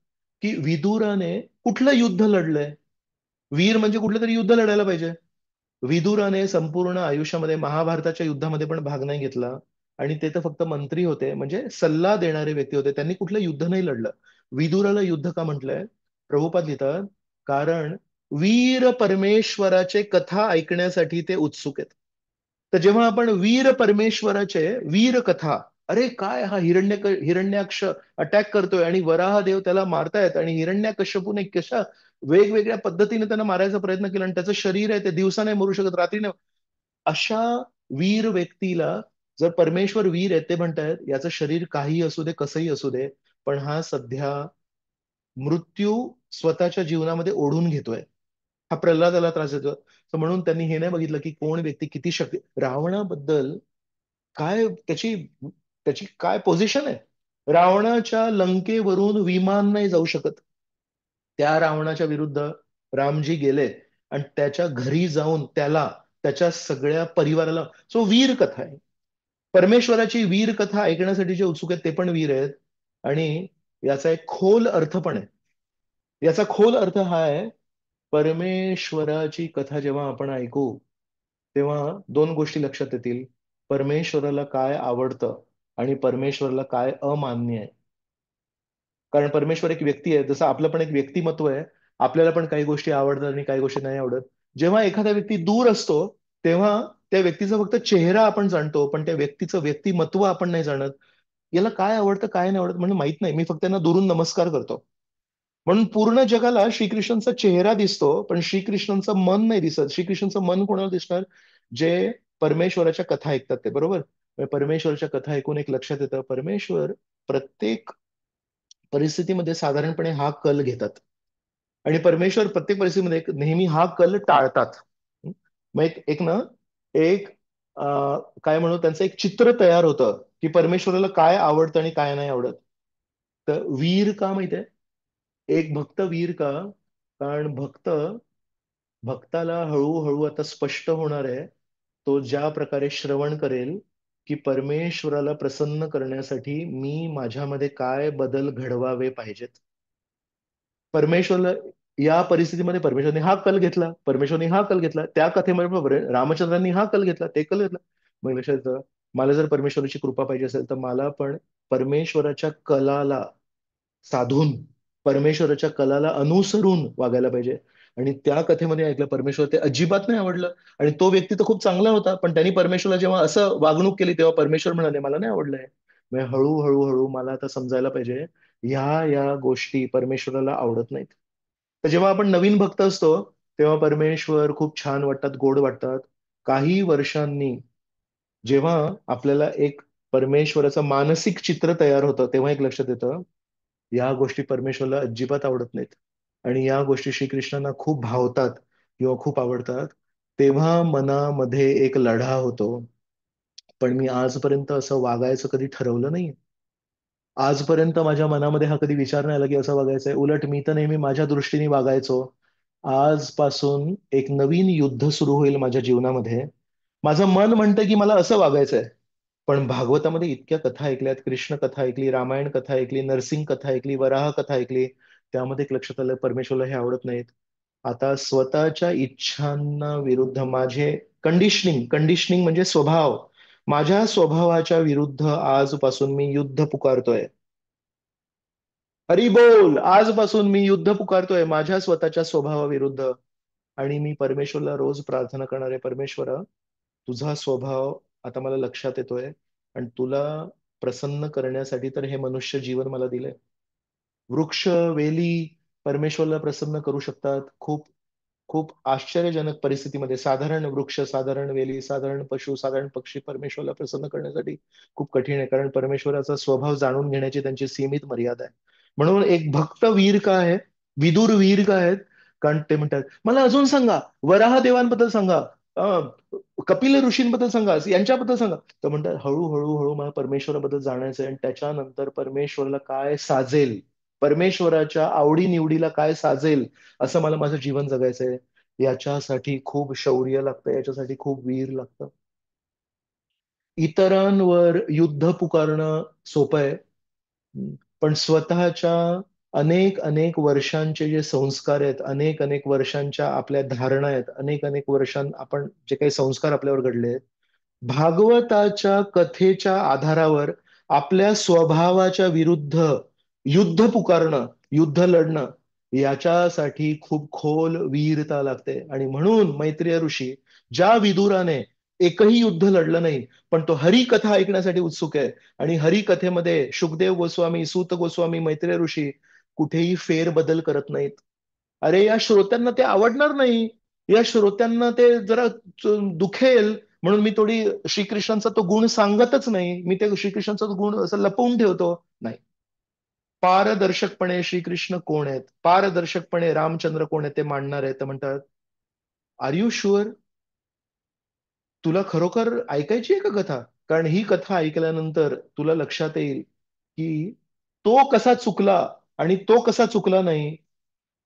Speaker 1: की विदुराने कुठलं युद्ध लढलंय? वीर म्हणजे कुठलं तरी युद्ध लढायला पाहिजे. विदुराने संपूर्ण आयुष्यामध्ये महाभारताच्या युद्धामध्ये पण भाग नाही घेतला आणि ते तर फक्त मंत्री होते, म्हणजे सल्ला देणारे व्यक्ती होते, त्यांनी कुठलं युद्ध नाही लढलं. विदुराला युद्ध का म्हटलंय? प्रभुपाद लिहितात, कारण वीर परमेश्वराचे कथा ऐकण्यासाठी ते उत्सुक आहेत. तर जेव्हा आपण वीर परमेश्वराचे वीर कथा अरे काय हा हिरण्याक्ष अटॅक करतोय आणि वराहदेव त्याला मारतायत आणि हिरण्याकश्यपूने कशा वेगवेगळ्या पद्धतीने त्यांना मारायचा प्रयत्न केला आणि त्याचं शरीर आहे ते दिवसा नाही मरू शकत रात्री नाही. अशा वीर व्यक्तीला जर परमेश्वर वीर आहे ते म्हणतायत याचं शरीर काही असू दे कसंही असू दे पण हा सध्या मृत्यू स्वतःच्या जीवनामध्ये ओढून घेतोय, हा प्रल्हादाला त्रास देतो. तर म्हणून त्यांनी हे नाही बघितलं की कोण व्यक्ती किती शक्ती, रावणाबद्दल काय त्याची त्याची काय पोझिशन आहे. रावणाच्या लंकेवरून विमान नाही जाऊ शकत. त्या रावणाच्या विरुद्ध रामजी गेले आणि त्याच्या घरी जाऊन त्याला त्याच्या सगळ्या परिवाराला, सो वीर कथा आहे. परमेश्वराची वीर कथा ऐकण्यासाठी जे उत्सुक आहेत ते पण वीर आहेत. आणि याचा एक खोल अर्थ पण आहे. याचा खोल अर्थ हा आहे, परमेश्वराची कथा जेव्हा आपण ऐकू तेव्हा दोन गोष्टी लक्षात येतील. परमेश्वराला काय आवडतं आणि परमेश्वराला काय अमान्य आहे. कारण परमेश्वर एक व्यक्ती आहे, जसं आपलं पण एक व्यक्तिमत्व आहे. आपल्याला पण काही गोष्टी आवडतात आणि काही गोष्टी नाही आवडत. जेव्हा एखादा व्यक्ती दूर असतो तेव्हा त्या व्यक्तीचा फक्त चेहरा आपण जाणतो पण त्या व्यक्तीचं व्यक्तिमत्व आपण नाही जाणत. याला काय आवडतं काय नाही आवडत म्हणून माहित नाही, मी फक्त त्यांना दुरून नमस्कार करतो. म्हणून पूर्ण जगाला श्रीकृष्णांचा चेहरा दिसतो पण श्रीकृष्णांचं मन नाही दिसत. श्रीकृष्णांचं मन कोणाला दिसणार, जे परमेश्वराच्या कथा ऐकतात ते, बरोबर. परमेश्वराच्या कथा ऐकून एक लक्षात येतं, परमेश्वर प्रत्येक परिस्थितीमध्ये साधारणपणे हा कल घेतात आणि परमेश्वर प्रत्येक परिस्थितीमध्ये नेहमी हा कल टाळतात. मग एक ना एक काय म्हणू त्यांचं एक चित्र तयार होतं की परमेश्वराला काय आवडतं आणि काय नाही आवडत. तर वीर का माहितीये, एक भक्त वीर का, कारण भक्ताला हळूहळू आता स्पष्ट होणार आहे, तो ज्या प्रकारे श्रवण करेल की परमेश्वराला प्रसन्न करण्यासाठी मी माझ्यामध्ये काय बदल घडवावे पाहिजेत. परमेश्वरला या परिस्थितीमध्ये परमेश्वरने हा कल घेतला, परमेश्वरने हा कल घेतला, त्या कथेमध्ये रामचंद्रांनी हा कल घेतला, ते कल घेतला. मग लक्षात येतं, मला जर परमेश्वराची कृपा पाहिजे असेल तर मला पण परमेश्वराच्या कलाला साधून परमेश्वराच्या कलाला अनुसरून वागायला पाहिजे. आणि त्या कथेमध्ये ऐकलं परमेश्वर ते अजिबात नाही आवडलं. आणि तो व्यक्ती तर खूप चांगला होता पण त्यांनी परमेश्वरला जेव्हा असं वागणूक केली तेव्हा परमेश्वर म्हणाले मला नाही आवडलंय. मग हळूहळू हळू मला आता समजायला पाहिजे ह्या या गोष्टी परमेश्वराला आवडत नाहीत. तर जेव्हा आपण नवीन भक्त असतो तेव्हा परमेश्वर खूप छान वाटतात, गोड वाटतात. काही वर्षांनी जेव्हा आपल्याला एक परमेश्वराचं मानसिक चित्र तयार होतं तेव्हा एक लक्षात येतं, या गोष्टी परमेश्वरला अजिबात आवडत नाहीत आणि या गोष्टी श्रीकृष्णांना खूप भावतात किंवा खूप आवडतात. तेव्हा मनामध्ये एक लढा होतो. पण मी आजपर्यंत असं वागायचं कधी ठरवलं नाही. आजपर्यंत माझ्या मनामध्ये हा कधी विचार नाही आला की असं वागायचंय. उलट मी तर नेहमी माझ्या दृष्टीने वागायचो. आजपासून एक नवीन युद्ध सुरू होईल माझ्या जीवनामध्ये. माझं मन म्हणतं की मला असं वागायचंय. पण भागवतामध्ये इतक्या कथा ऐकल्यात, कृष्ण कथा ऐकली, रामायण कथा ऐकली, नरसिंह कथा ऐकली, वराह कथा ऐकली. त्यामध्ये एक लक्षात आलं परमेश्वरला हे आवडत नाहीत. आता स्वतःच्या इच्छांना विरुद्ध माझे कंडिशनिंग, कंडिशनिंग म्हणजे स्वभाव, माझ्या स्वभावाच्या विरुद्ध आजपासून मी युद्ध पुकारतोय. हरी बोल, आजपासून मी युद्ध पुकारतोय माझ्या स्वतःच्या स्वभावाविरुद्ध. आणि मी परमेश्वरला रोज प्रार्थना करणार आहे, परमेश्वरा तुझा स्वभाव आता मला लक्षात येतोय आणि तुला प्रसन्न करण्यासाठी तर हे मनुष्य जीवन मला दिलंय. वृक्ष, वेली परमेश्वरला प्रसन्न करू शकतात खूप खूप आश्चर्यजनक परिस्थितीमध्ये. साधारण वृक्ष, साधारण वेली, साधारण पशु, साधारण पक्षी परमेश्वरला प्रसन्न करण्यासाठी खूप कठीण आहे, कारण परमेश्वराचा स्वभाव जाणून घेण्याची त्यांची सीमित मर्यादा आहे. म्हणून एक भक्त वीर का आहे, विदुर वीर का आहेत, कारण ते म्हणतात मला अजून सांगा, वराह देवांबद्दल सांगा, कपिल ऋषींबद्दल सांगा, यांच्याबद्दल सांगा. तर म्हणतात हळूहळू हळू मला परमेश्वराबद्दल जाणायचंय आणि त्याच्यानंतर परमेश्वराला काय साजेल, परमेश्वराच्या आवडी निवडीला काय साजेल असं मला माझं जीवन जगायचंय. याच्यासाठी खूप शौर्य लागतं, याच्यासाठी खूप वीर लागतं. इतरांवर युद्ध पुकारणं सोपं आहे. पण स्वतःच्या अनेक अनेक वर्षांचे जे संस्कार आहेत, अनेक अनेक वर्षांच्या आपल्या धारणा आहेत, अनेक अनेक वर्षां आपण जे काही संस्कार आपल्यावर घडले आहेत, भागवताच्या कथेच्या आधारावर आपल्या स्वभावाच्या विरुद्ध युद्ध पुकारणं, युद्ध लढणं, याच्यासाठी खूप खोल वीरता लागते. आणि म्हणून मैत्रेय ऋषी, ज्या विदुराने एकही युद्ध लढलं नाही, पण तो हरी कथा ऐकण्यासाठी उत्सुक आहे. आणि हरी कथेमध्ये शुकदेव गोस्वामी, सूत गोस्वामी, मैत्रेय ऋषी कुठेही फेरबदल करत नाहीत. अरे या श्रोत्यांना ते आवडणार नाही, या श्रोत्यांना ते जरा दुखेल, म्हणून मी थोडी श्रीकृष्णांचा तो गुण सांगतच नाही, मी ते श्रीकृष्णांचा तो गुण असं लपवून ठेवतो. नाही, पारदर्शकपणे श्रीकृष्ण कोण आहेत, पारदर्शकपणे रामचंद्र कोण आहेत ते मांडणार आहे. तर म्हणतात, आर यू शुअर, तुला खरोखर ऐकायची आहे का कथा? कारण ही कथा ऐकल्यानंतर तुला लक्षात येईल की तो कसा चुकला आणि तो कसा चुकला नाही.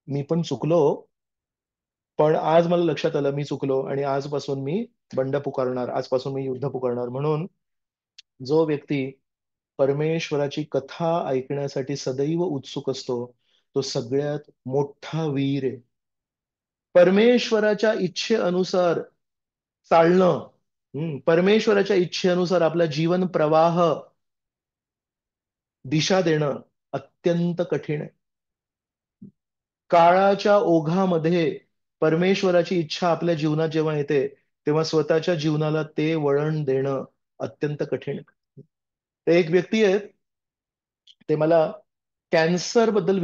Speaker 1: मी पण चुकलो, पण आज मला लक्षात आलं मी चुकलो, आणि आजपासून मी बंड पुकारणार, आजपासून मी युद्ध पुकारणार. म्हणून जो व्यक्ती परमेश्वराची कथा ऐकण्यासाठी सदैव उत्सुक असतो, तो सगळ्यात मोठा वीर आहे. परमेश्वराच्या इच्छेनुसार चालणं, परमेश्वराच्या इच्छेनुसार आपला जीवन प्रवाह दिशा देणं अत्यंत कठीण आहे. काळाच्या ओघामध्ये परमेश्वराची इच्छा आपल्या जीवनात जेव्हा येते, तेव्हा स्वतःच्या जीवनाला ते वळण देणं अत्यंत कठीण आहे. ते एक व्यक्ती आहेत, ते मला कॅन्सर बद्दल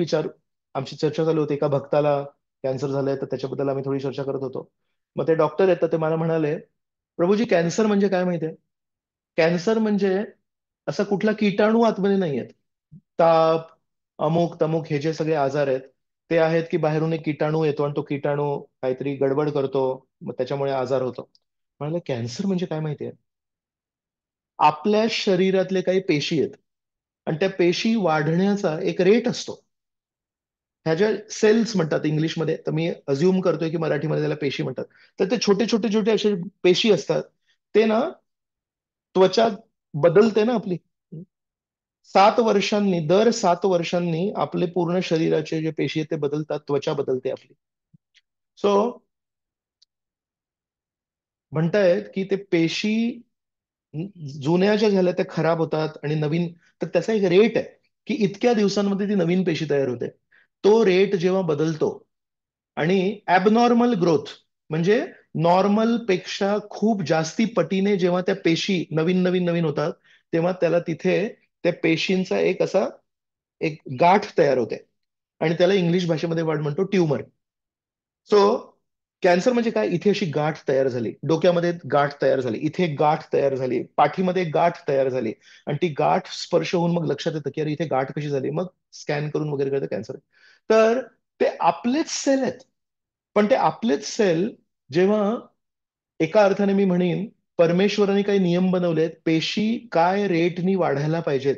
Speaker 1: आमची चर्चा चालू होती. एका भक्ताला कॅन्सर झालंय, तर त्याच्याबद्दल आम्ही थोडी चर्चा करत होतो. मग ते डॉक्टर आहेत, तर ते मला म्हणाले, प्रभूजी कॅन्सर म्हणजे काय माहितीये? कॅन्सर म्हणजे असा कुठला किटाणू आतमध्ये नाही आहेत. ताप, अमुक तमुक हे जे सगळे आजार आहेत, ते आहेत की बाहेरून एक किटाणू येतो आणि तो किटाणू काहीतरी गडबड करतो, मग त्याच्यामुळे आजार होतो. म्हणाले कॅन्सर म्हणजे काय माहितीये? आपल्या शरीरातले काही पेशी आहेत, आणि त्या पेशी वाढण्याचा एक रेट असतो. ह्या ज्या सेल्स म्हणतात इंग्लिशमध्ये, तर मी अज्युम करतोय की मराठीमध्ये त्याला पेशी म्हणतात. तर ते छोटे छोटे छोटे असे पेशी असतात, ते ना, त्वचा बदलते ना आपली, 7 वर्षांनी, दर 7 वर्षांनी आपले पूर्ण शरीराचे जे पेशी आहेत ते बदलतात, त्वचा बदलते आपली. सो म्हणतायत की ते पेशी जुन्या ज्या झाल्या त्या खराब होतात आणि नवीन, तर त्याचा एक रेट आहे की इतक्या दिवसांमध्ये ती नवीन पेशी तयार होते. तो रेट जेव्हा बदलतो, आणि ऍबनॉर्मल ग्रोथ म्हणजे नॉर्मल पेक्षा खूप जास्ती पटीने जेव्हा त्या पेशी नवीन नवीन नवीन होतात, तेव्हा त्याला तिथे त्या पेशींचा एक असा एक गाठ तयार होते, आणि त्याला इंग्लिश भाषेमध्ये वर्ड म्हणतो ट्यूमर. सो कॅन्सर म्हणजे काय? इथे अशी गाठ तयार झाली, डोक्यामध्ये गाठ तयार झाली, इथे एक गाठ तयार झाली, पाठीमध्ये एक गाठ तयार झाली, आणि ती गाठ स्पर्श होऊन मग लक्षात येतं की अरे इथे गाठ कशी झाली, मग स्कॅन करून वगैरे कळतं कॅन्सर. तर ते आपलेच सेल आहेत, पण ते आपलेच सेल जेव्हा, एका अर्थाने मी म्हणेन, परमेश्वराने काही नियम बनवलेत, पेशी काय रेटनी वाढायला पाहिजेत,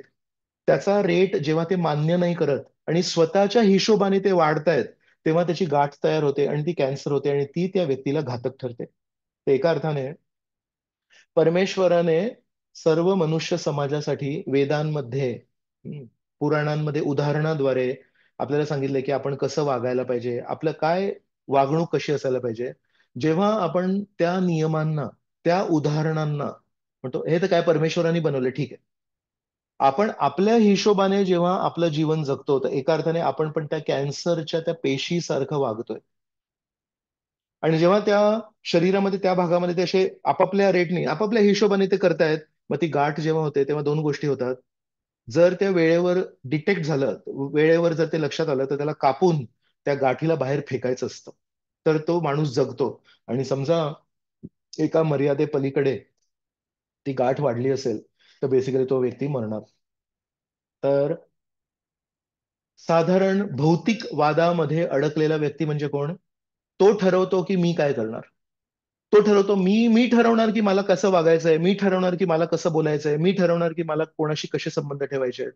Speaker 1: त्याचा रेट जेव्हा ते मान्य नाही करत आणि स्वतःच्या हिशोबाने ते वाढतायत, तेव्हा त्याची गाठ तयार होते आणि ती कॅन्सर होते, आणि ती त्या व्यक्तीला घातक ठरते. तर एका अर्थाने परमेश्वराने सर्व मनुष्य समाजासाठी वेदांमध्ये, पुराणांमध्ये उदाहरणाद्वारे आपल्याला सांगितलंय की आपण कसं वागायला पाहिजे, आपलं काय वागणूक कशी असायला पाहिजे. जेव्हा आपण त्या नियमांना, त्या उदाहरणांना म्हणतो, हे तर काय परमेश्वराने बनवलं, ठीक आहे, आपण आपल्या हिशोबाने जेव्हा आपलं जीवन जगतो, तर एका अर्थाने आपण पण त्या कॅन्सरच्या त्या पेशी सारखं वागतोय. आणि जेव्हा त्या शरीरामध्ये त्या भागामध्ये ते असे आपापल्या रेटने आपापल्या हिशोबाने ते करतायत, मग ती गाठ जेव्हा होते तेव्हा दोन गोष्टी होतात. जर त्या वेळेवर डिटेक्ट झालं, वेळेवर जर ते लक्षात आलं, तर त्याला कापून त्या गाठीला बाहेर फेकायचं असतं, तर तो माणूस जगतो. आणि समजा एका मर्यादे पलीकडे ती गाठ वाढली असेल, तर बेसिकली तो व्यक्ती मरणार. तर साधारण भौतिक वादामध्ये अडकलेला व्यक्ती म्हणजे कोण? तो ठरवतो की मी काय करणार. तो ठरवतो, मी ठरवणार की मला कसं वागायचंय, मी ठरवणार की मला कसं बोलायचंय, मी ठरवणार की मला कोणाशी कसे संबंध ठेवायचे आहेत.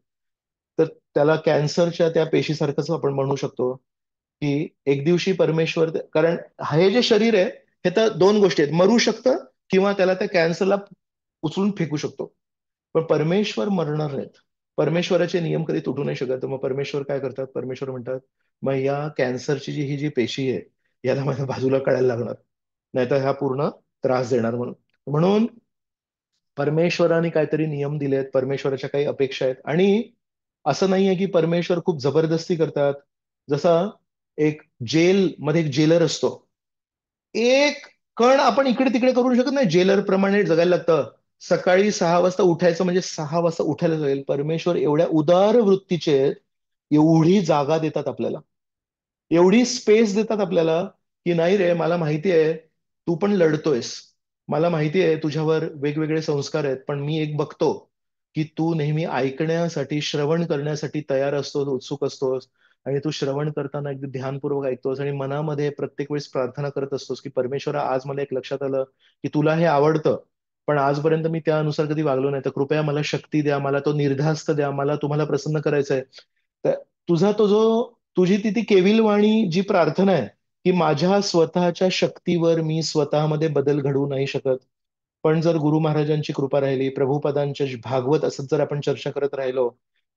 Speaker 1: तर त्याला कॅन्सरच्या त्या पेशीसारखंच आपण म्हणू शकतो की एक दिवशी परमेश्वर, कारण हे जे शरीर आहे, हे तर दोन गोष्टी आहेत, मरू शकतं किंवा त्याला त्या कॅन्सरला उचलून फेकू शकतो. पण परमेश्वर मरणार नाहीत. परमेश्वराचे नियम कधी तुटू नाही शकत. तर मग परमेश्वर काय करतात? परमेश्वर म्हणतात, मग या कॅन्सरची ही जी पेशी आहे, याला माझ्या बाजूला काढायला लागणार, नाहीतर ह्या पूर्ण त्रास देणार. म्हणून म्हणून परमेश्वराने काहीतरी नियम दिलेत, परमेश्वराच्या काही अपेक्षा आहेत. आणि असं नाहीये की परमेश्वर खूप जबरदस्ती करतात. जसा एक जेल मध्ये एक जेलर असतो, एक कारण आपण इकडे तिकडे करू शकत नाही, जेलर प्रमाणे जगायला लागतं. सकाळी 6 वाजता उठायचं म्हणजे 6 वाजता उठायला लागेल. परमेश्वर एवढ्या उदार वृत्तीचे आहेत, एवढी जागा देतात आपल्याला, एवढी स्पेस देतात आपल्याला, की नाही रे, मला माहिती आहे तू पण लढतोयस, मला माहिती आहे तुझ्यावर वेगवेगळे संस्कार आहेत, पण मी एक बघतो की तू नेहमी ऐकण्यासाठी, श्रवण करण्यासाठी तयार असतोस, उत्सुक असतोस. आणि तू श्रवण करताना अगदी ध्यानपूर्वक ऐकतोस आणि मनामध्ये प्रत्येक वेळेस प्रार्थना करत असतोस की परमेश्वरा, आज मला एक लक्षात आलं की तुला हे आवडतं, पण आजपर्यंत मी त्यानुसार कधी वागलो नाही, तर कृपया मला शक्ती द्या, मला तो निर्धास्त द्या, मला तुम्हाला प्रसन्न करायचंय. तर तुझा तो जो तुझी ती ती केविलवाणी जी प्रार्थना आहे, की माझ्या स्वतःच्या शक्तीवर मी स्वतःमध्ये बदल घडवू नाही शकत, पण जर गुरु महाराजांची कृपा राहिली, प्रभुपदांच्या भागवत असत जर आपण चर्चा करत राहिलो,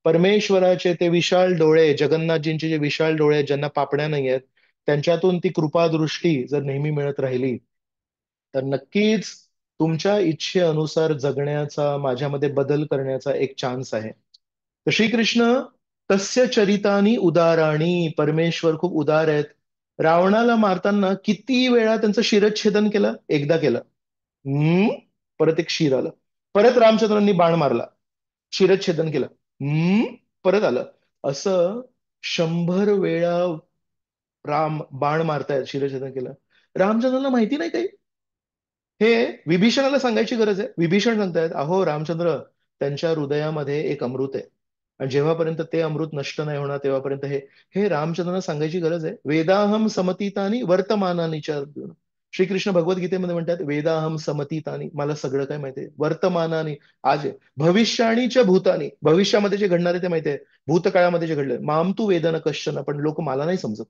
Speaker 1: परमेश्वराचे ते विशाल डोळे, जगन्नाथजींचे जे विशाल डोळे आहेत, ज्यांना पापण्या नाही आहेत, त्यांच्यातून ती कृपा दृष्टी जर नेहमी मिळत राहिली, तर नक्कीच तुमच्या इच्छेनुसार जगण्याचा, माझ्यामध्ये बदल करण्याचा एक चान्स आहे. तर श्रीकृष्ण तस्य चरितानी उदाराणी, परमेश्वर खूप उदार आहेत. रावणाला मारताना किती वेळा त्यांचं शिरच्छेदन केलं? एकदा केलं. हम्म. परत एक शिर आलं. परत रामचंद्रांनी बाण मारला, शिरच्छेदन केलं. हम्म. परत आलं. असं 100 वेळा राम बाण मारतायत, शिरच्छेदन केलं. रामचंद्रांना माहिती नाही काही? हे विभीषणाला सांगायची गरज आहे. विभीषण सांगतायत, अहो रामचंद्र, त्यांच्या हृदयामध्ये एक अमृत आहे, आणि जेव्हापर्यंत ते अमृत नष्ट नाही होणार तेव्हापर्यंत हे हे रामचंद्रांना सांगायची गरज आहे. वेदाहम समतीतानी वर्तमानानी च अर्जुन. श्रीकृष्ण भगवद्गीतेमध्ये म्हणतात, वेदाहम समतीतानी, मला सगळं काय माहितीये, वर्तमानानी, आज आहे, भविष्याणी च भूतानी, भविष्यामध्ये जे घडणार आहे ते माहितीये, भूतकाळामध्ये जे घडलंय, माम तू वेदन कश्चन, पण लोक मला नाही समजत.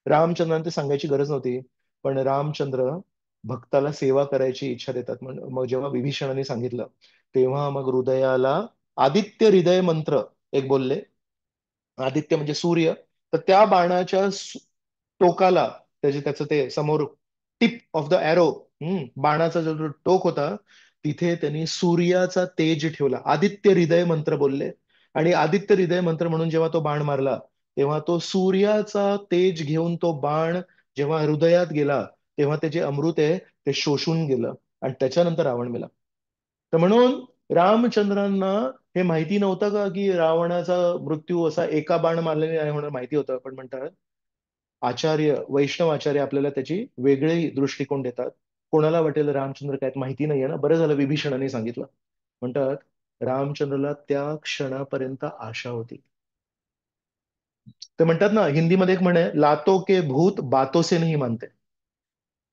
Speaker 1: रामचंद्रांना ते सांगायची गरज नव्हती, पण रामचंद्र भक्ताला सेवा करायची इच्छा देतात. मग जेव्हा विभीषणाने सांगितलं, तेव्हा मग हृदयाला आदित्य हृदय मंत्र एक बोलले. आदित्य म्हणजे सूर्य. तर त्या बाणाच्या टोकाला, त्याचं ते समोर टिप ऑफ द एरो, बाणाचा जो टोक होता, तिथे त्यांनी सूर्याचा तेज ठेवला, आदित्य हृदय मंत्र बोलले. आणि आदित्य हृदय मंत्र म्हणून जेव्हा तो बाण मारला, तेव्हा तो सूर्याचा तेज घेऊन तो बाण जेव्हा हृदयात गेला, तेव्हा ते जे अमृत आहे ते शोषून गेलं, आणि त्याच्यानंतर रावण मेला. तर म्हणून रामचंद्रांना हे माहिती नव्हतं का, की रावणाचा मृत्यू असा एका बाण मारल्याने नाही होणार? माहिती होतं, पण म्हणतात आचार्य, वैष्णव आचार्य आपल्याला त्याची वेगळी दृष्टिकोन देतात. कोणाला वाटेल रामचंद्र काय माहिती नाहीये ना, बरं झालं विभीषणाने सांगितलं. म्हणतात रामचंद्रला त्या क्षणापर्यंत आशा होती. ते म्हणतात ना, हिंदीमध्ये एक म्हण आहे, लातो के भूत बातों से नहीं मानते.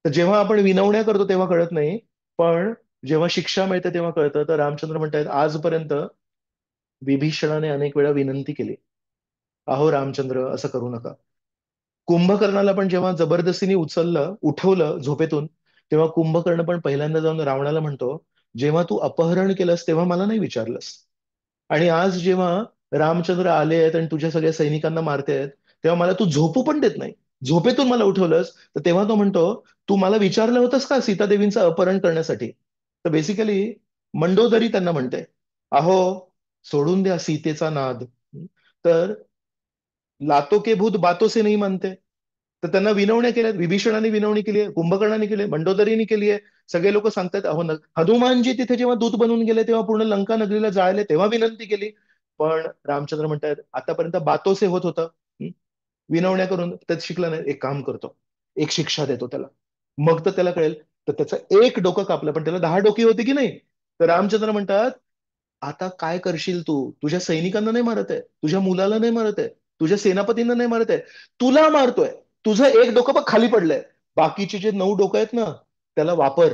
Speaker 1: तर जेव्हा आपण विनवण्या करतो तेव्हा कळत नाही, पण जेव्हा शिक्षा मिळते तेव्हा कळतं. तर रामचंद्र म्हणतात, आजपर्यंत विभीषणाने अनेक वेळा विनंती केली, अहो रामचंद्र, असं करू नका. कुंभकर्णाला पण जेव्हा जबरदस्तीने उचललं, उठवलं झोपेतून, तेव्हा कुंभकर्ण पण पहिल्यांदा जाऊन रावणाला म्हणतो, जेव्हा तू अपहरण केलंस तेव्हा मला नाही विचारलंस, आणि आज जेव्हा रामचंद्र आले आहेत आणि तुझ्या सगळ्या सैनिकांना मारतायत, तेव्हा मला तू झोपू पण देत नाही, झोपेतून मला उठवलंस. तर तेव्हा तो म्हणतो, तू मला विचारलं होतंस का सीतादेवींचं अपहरण करण्यासाठी? तर बेसिकली मंडोदरी त्यांना म्हणते, अहो सोडून द्या सीतेचा नाद. तर लातो के भूत बातों से नहीं मानते. तर त्यांना विनवण्या केल्यात, विभीषणाने विनवणी केली आहे, कुंभकर्णाने केली आहे, मंडोदरीने केली आहे. सगळे लोक सांगतात, अहो हनुमानजी तिथे जेव्हा दूत बनून गेले तेव्हा पूर्ण लंका नगरीला जायला तेव्हा विनंती केली. पण रामचंद्र म्हणतात, आतापर्यंत बातों से होत होतं, विनवण्या करून त्यात शिकला नाही, एक काम करतो, एक शिक्षा देतो त्याला, मग तर त्याला कळेल. तर त्याचं एक डोकं कापलं, पण त्याला 10 डोकी होती की नाही? तर रामचंद्र म्हणतात, आता काय करशील तू? तुझ्या सैनिकांना नाही मारत आहे, तुझ्या मुलाला नाही मारत आहे, तुझ्या सेनापतींना नाही मारत आहे, तुला मारतोय. तुझं एक डोकं बघ खाली पडलंय, बाकीचे जे 9 डोकं आहेत ना, त्याला वापर.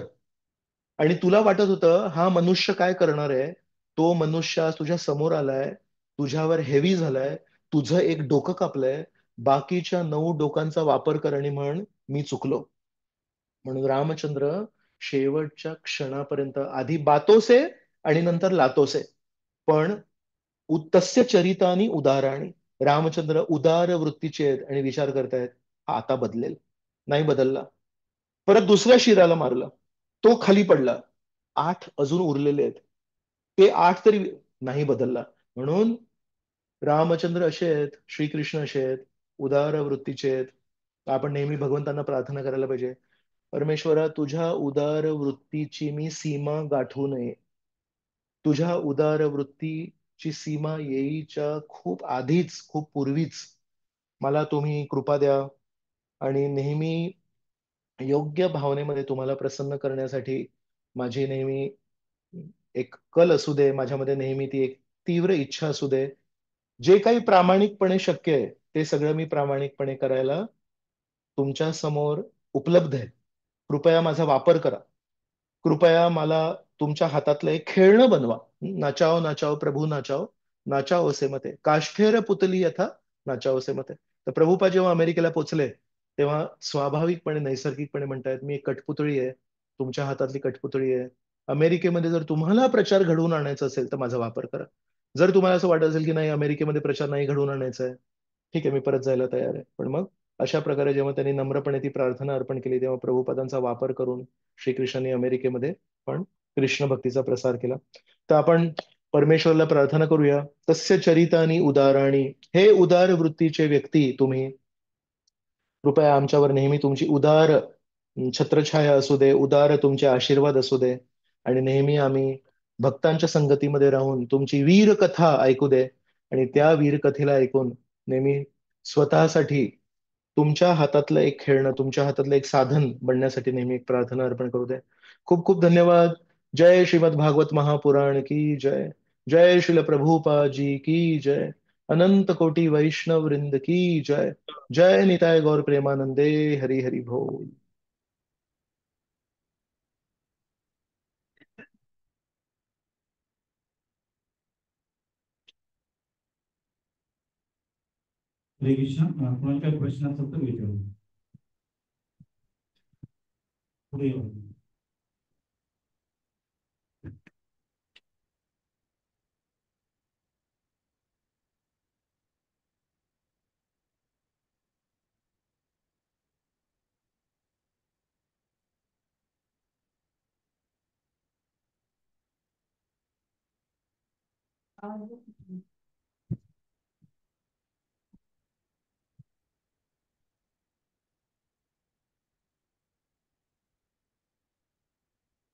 Speaker 1: आणि तुला वाटत होतं हा मनुष्य काय करणार आहे, तो मनुष्य आज तुझ्या समोर आलाय, तुझ्यावर हेवी झालाय, तुझं एक डोकं कापलंय, बाकीच्या 9 डोकांचा वापर कर आणि म्हण मी चुकलो. म्हणून रामचंद्र शेवटच्या क्षणापर्यंत आधी बातोसे आणि नंतर लातोसे, पण तस्य चरितानी उदाराणी, रामचंद्र उदार वृत्तीचे आहेत आणि विचार करतायत, हा आता बदलेल. नाही बदलला. परत दुसऱ्या शिराला मारलं, तो खाली पडला. 8 अजून उरलेले आहेत, ते 8 तरी नाही बदलला. म्हणून रामचंद्र असे आहेत, श्रीकृष्ण असे आहेत, उदार वृत्तीचे आहेत. आपण नेहमी भगवंतांना प्रार्थना करायला पाहिजे, परमेश्वरा, तुझ्या उदार वृत्तीची मी सीमा गाठू नये. तुझ्या उदार वृत्तीची सीमा येईच्या खूप आधीच, खूप पूर्वीच मला तुम्ही कृपा द्या आणि नेहमी योग्य भावनेमध्ये तुम्हाला प्रसन्न करण्यासाठी माझी नेहमी एक कल असू दे, माझ्यामध्ये नेहमी ती एक तीव्र इच्छा असू दे. जे काही प्रामाणिकपणे शक्य आहे ते सगळं मी प्रामाणिकपणे करायला तुमच्या समोर उपलब्ध आहे. कृपया माझा वापर करा. कृपया मला तुमच्या हातातलं एक खेळणं बनवा. नाचाओ नाचाओ प्रभू नाचाओ, नाचाओ से मते काष्ठेर पुतली यथा, नाचाओ से मते. तर प्रभुपा जेव्हा अमेरिकेला पोहोचले तेव्हा स्वाभाविकपणे नैसर्गिकपणे म्हणतायत, मी एक कठपुतळी आहे, तुमच्या हातातली कठपुतळी आहे. अमेरिकेमध्ये जर तुम्हाला प्रचार घडवून आणायचा असेल तर माझा वापर करा. जर तुम्हाला असं वाटत असेल की नाही, अमेरिकेमध्ये प्रचार नाही घडवून आणायचा आहे, ठीक आहे, मी परत जायला तयार आहे. पण मग अशा प्रकारे जेव्हा त्यांनी नम्रपणे ती प्रार्थना अर्पण केली तेव्हा प्रभुपादांचा वापर करून श्रीकृष्णांनी अमेरिकेमध्ये पण कृष्ण भक्तीचा प्रसार केला. तर आपण परमेश्वरला प्रार्थना करूया. तस्य चरितानी उदाराणी, हे उदार वृत्तीचे व्यक्ती तुम्ही, कृपया आमच्यावर नेहमी तुमची उदार छत्रछाया असू दे, उदार तुमचे आशीर्वाद असू दे आणि नेहमी आम्ही भक्तांच्या संगतीमध्ये राहून तुमची वीर कथा ऐकू दे आणि त्या वीर कथेला ऐकून नेहमी स्वतःसाठी तुमच्या हातातलं एक खेळणं, तुमच्या हातातलं एक साधन बनण्यासाठी नेहमी एक प्रार्थना अर्पण करू दे. खूप खूप धन्यवाद. जय श्रीमद भागवत महापुराण की जय. जय श्रील प्रभुपाद जी की जय. अनंत कोटि वैष्णव वृंद की जय. जय निताय गौर प्रेमानंदे. हरि हरि बोल.
Speaker 2: हरे कृष्ण. कोणाला काही प्रश्न असेल तर विचारू. पुढे येऊ.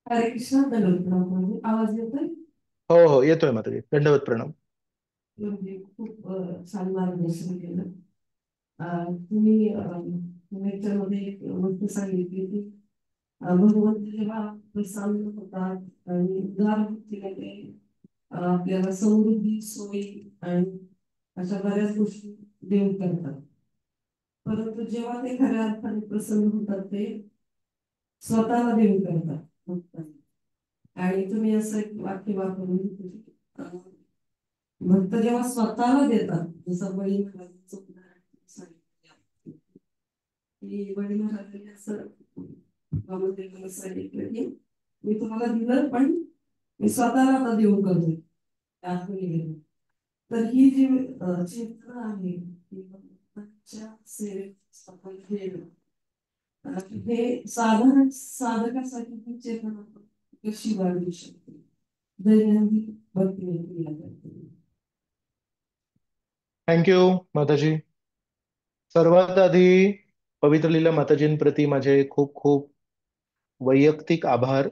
Speaker 2: हरे कृष्ण. दंडवत आवाज येतोय?
Speaker 1: हो हो, येतोय माताजी. दंडवत प्रणाम.
Speaker 2: म्हणजे खूप छान मार्गदर्शन केलं. तुम्ही याच्यामध्ये एक गोष्ट सांगितली की भगवंत जेव्हा प्रसन्न होतात आणि उदार वृत्तीने ते आपल्याला समृद्धी, सोयी आणि अशा बऱ्याच गोष्टी देऊ करतात. परंतु जेव्हा ते खऱ्या अर्थाने प्रसन्न होतात ते स्वतःला देऊ करतात. आणि तुम्ही असं एक वाक्य वापरून भक्त जेव्हा स्वतःला देतात, जसं बळी महाराजांचं उदाहरण सांगितलं की बळी महाराजांनी असं वामदेवाला सांगितलं की मी तुम्हाला दिलं पण मी स्वतःला आता देऊ करतोय आत्मनिवेदन. तर ही जी चेतना आहे ती भक्तांच्या सेवेत आपण देणं, हे साधारण साधकासाठी ही चेतना आपण कशी वाढवू शकते दैनंदिन भक्ती क्रिया करते.
Speaker 1: थँक्यू माताजी. सर्वात आधी पवित्र लीला माताजींप्रती माझे खूप खूप वैयक्तिक आभार.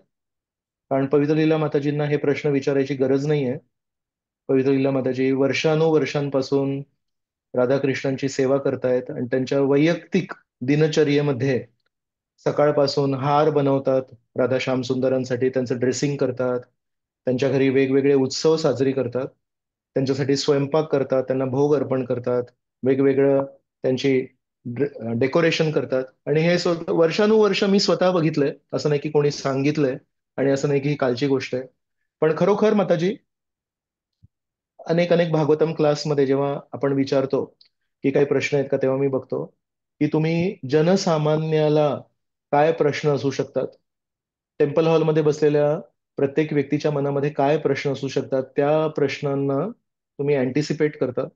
Speaker 1: कारण पवित्र लीला माताजींना हे प्रश्न विचारायची गरज नाहीये. पवित्र लीला माताजी वर्षानुवर्षांपासून राधाकृष्णांची सेवा करतायत आणि त्यांच्या वैयक्तिक दिनचर्येमध्ये सकाळपासून हार बनवतात राधा श्याम सुंदरांसाठी, त्यांचं ड्रेसिंग करतात, त्यांच्या घरी वेगवेगळे उत्सव साजरी करतात, त्यांच्यासाठी स्वयंपाक करतात, त्यांना भोग अर्पण करतात, वेगवेगळं त्यांची डेकोरेशन करतात. आणि हे वर्षानुवर्ष मी स्वतः बघितलंय. असं नाही की कोणी सांगितलंय आणि असं नाही की ही कालची गोष्ट आहे. पण खरोखर माताजी, अनेक अनेक भागवतम क्लासमध्ये जेव्हा आपण विचारतो की काही प्रश्न आहेत का, तेव्हा मी बघतो की तुम्ही जनसामान्याला काय प्रश्न असू शकतात, टेम्पल हॉलमध्ये बसलेल्या प्रत्येक व्यक्तीच्या मनामध्ये काय प्रश्न असू शकतात, त्या प्रश्नांना तुम्ही अँटिसिपेट करता.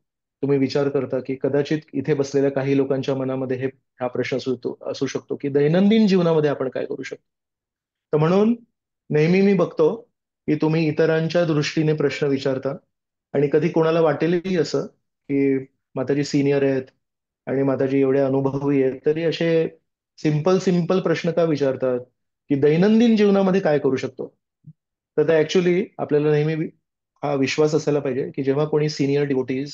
Speaker 1: तुम्ही विचार करता की कदाचित इथे बसलेल्या काही लोकांच्या मनामध्ये हा प्रश्न असू शकतो की दैनंदिन जीवनामध्ये आपण काय करू शकतो. तर म्हणून नेहमी मी बघतो की तुम्ही इतरांच्या दृष्टीने प्रश्न विचारता आणि कधी कोणाला वाटेलही असं की माताजी सिनियर आहेत आणि माताजी एवढे अनुभवी आहेत, तरी असे सिंपल सिंपल प्रश्न का विचारतात, की दैनंदिन जीवनामध्ये काय करू शकतो. तर ते ऍक्च्युली आपल्याला नेहमी हा विश्वास असायला पाहिजे, की जेव्हा कोणी सिनियर डिवोटीज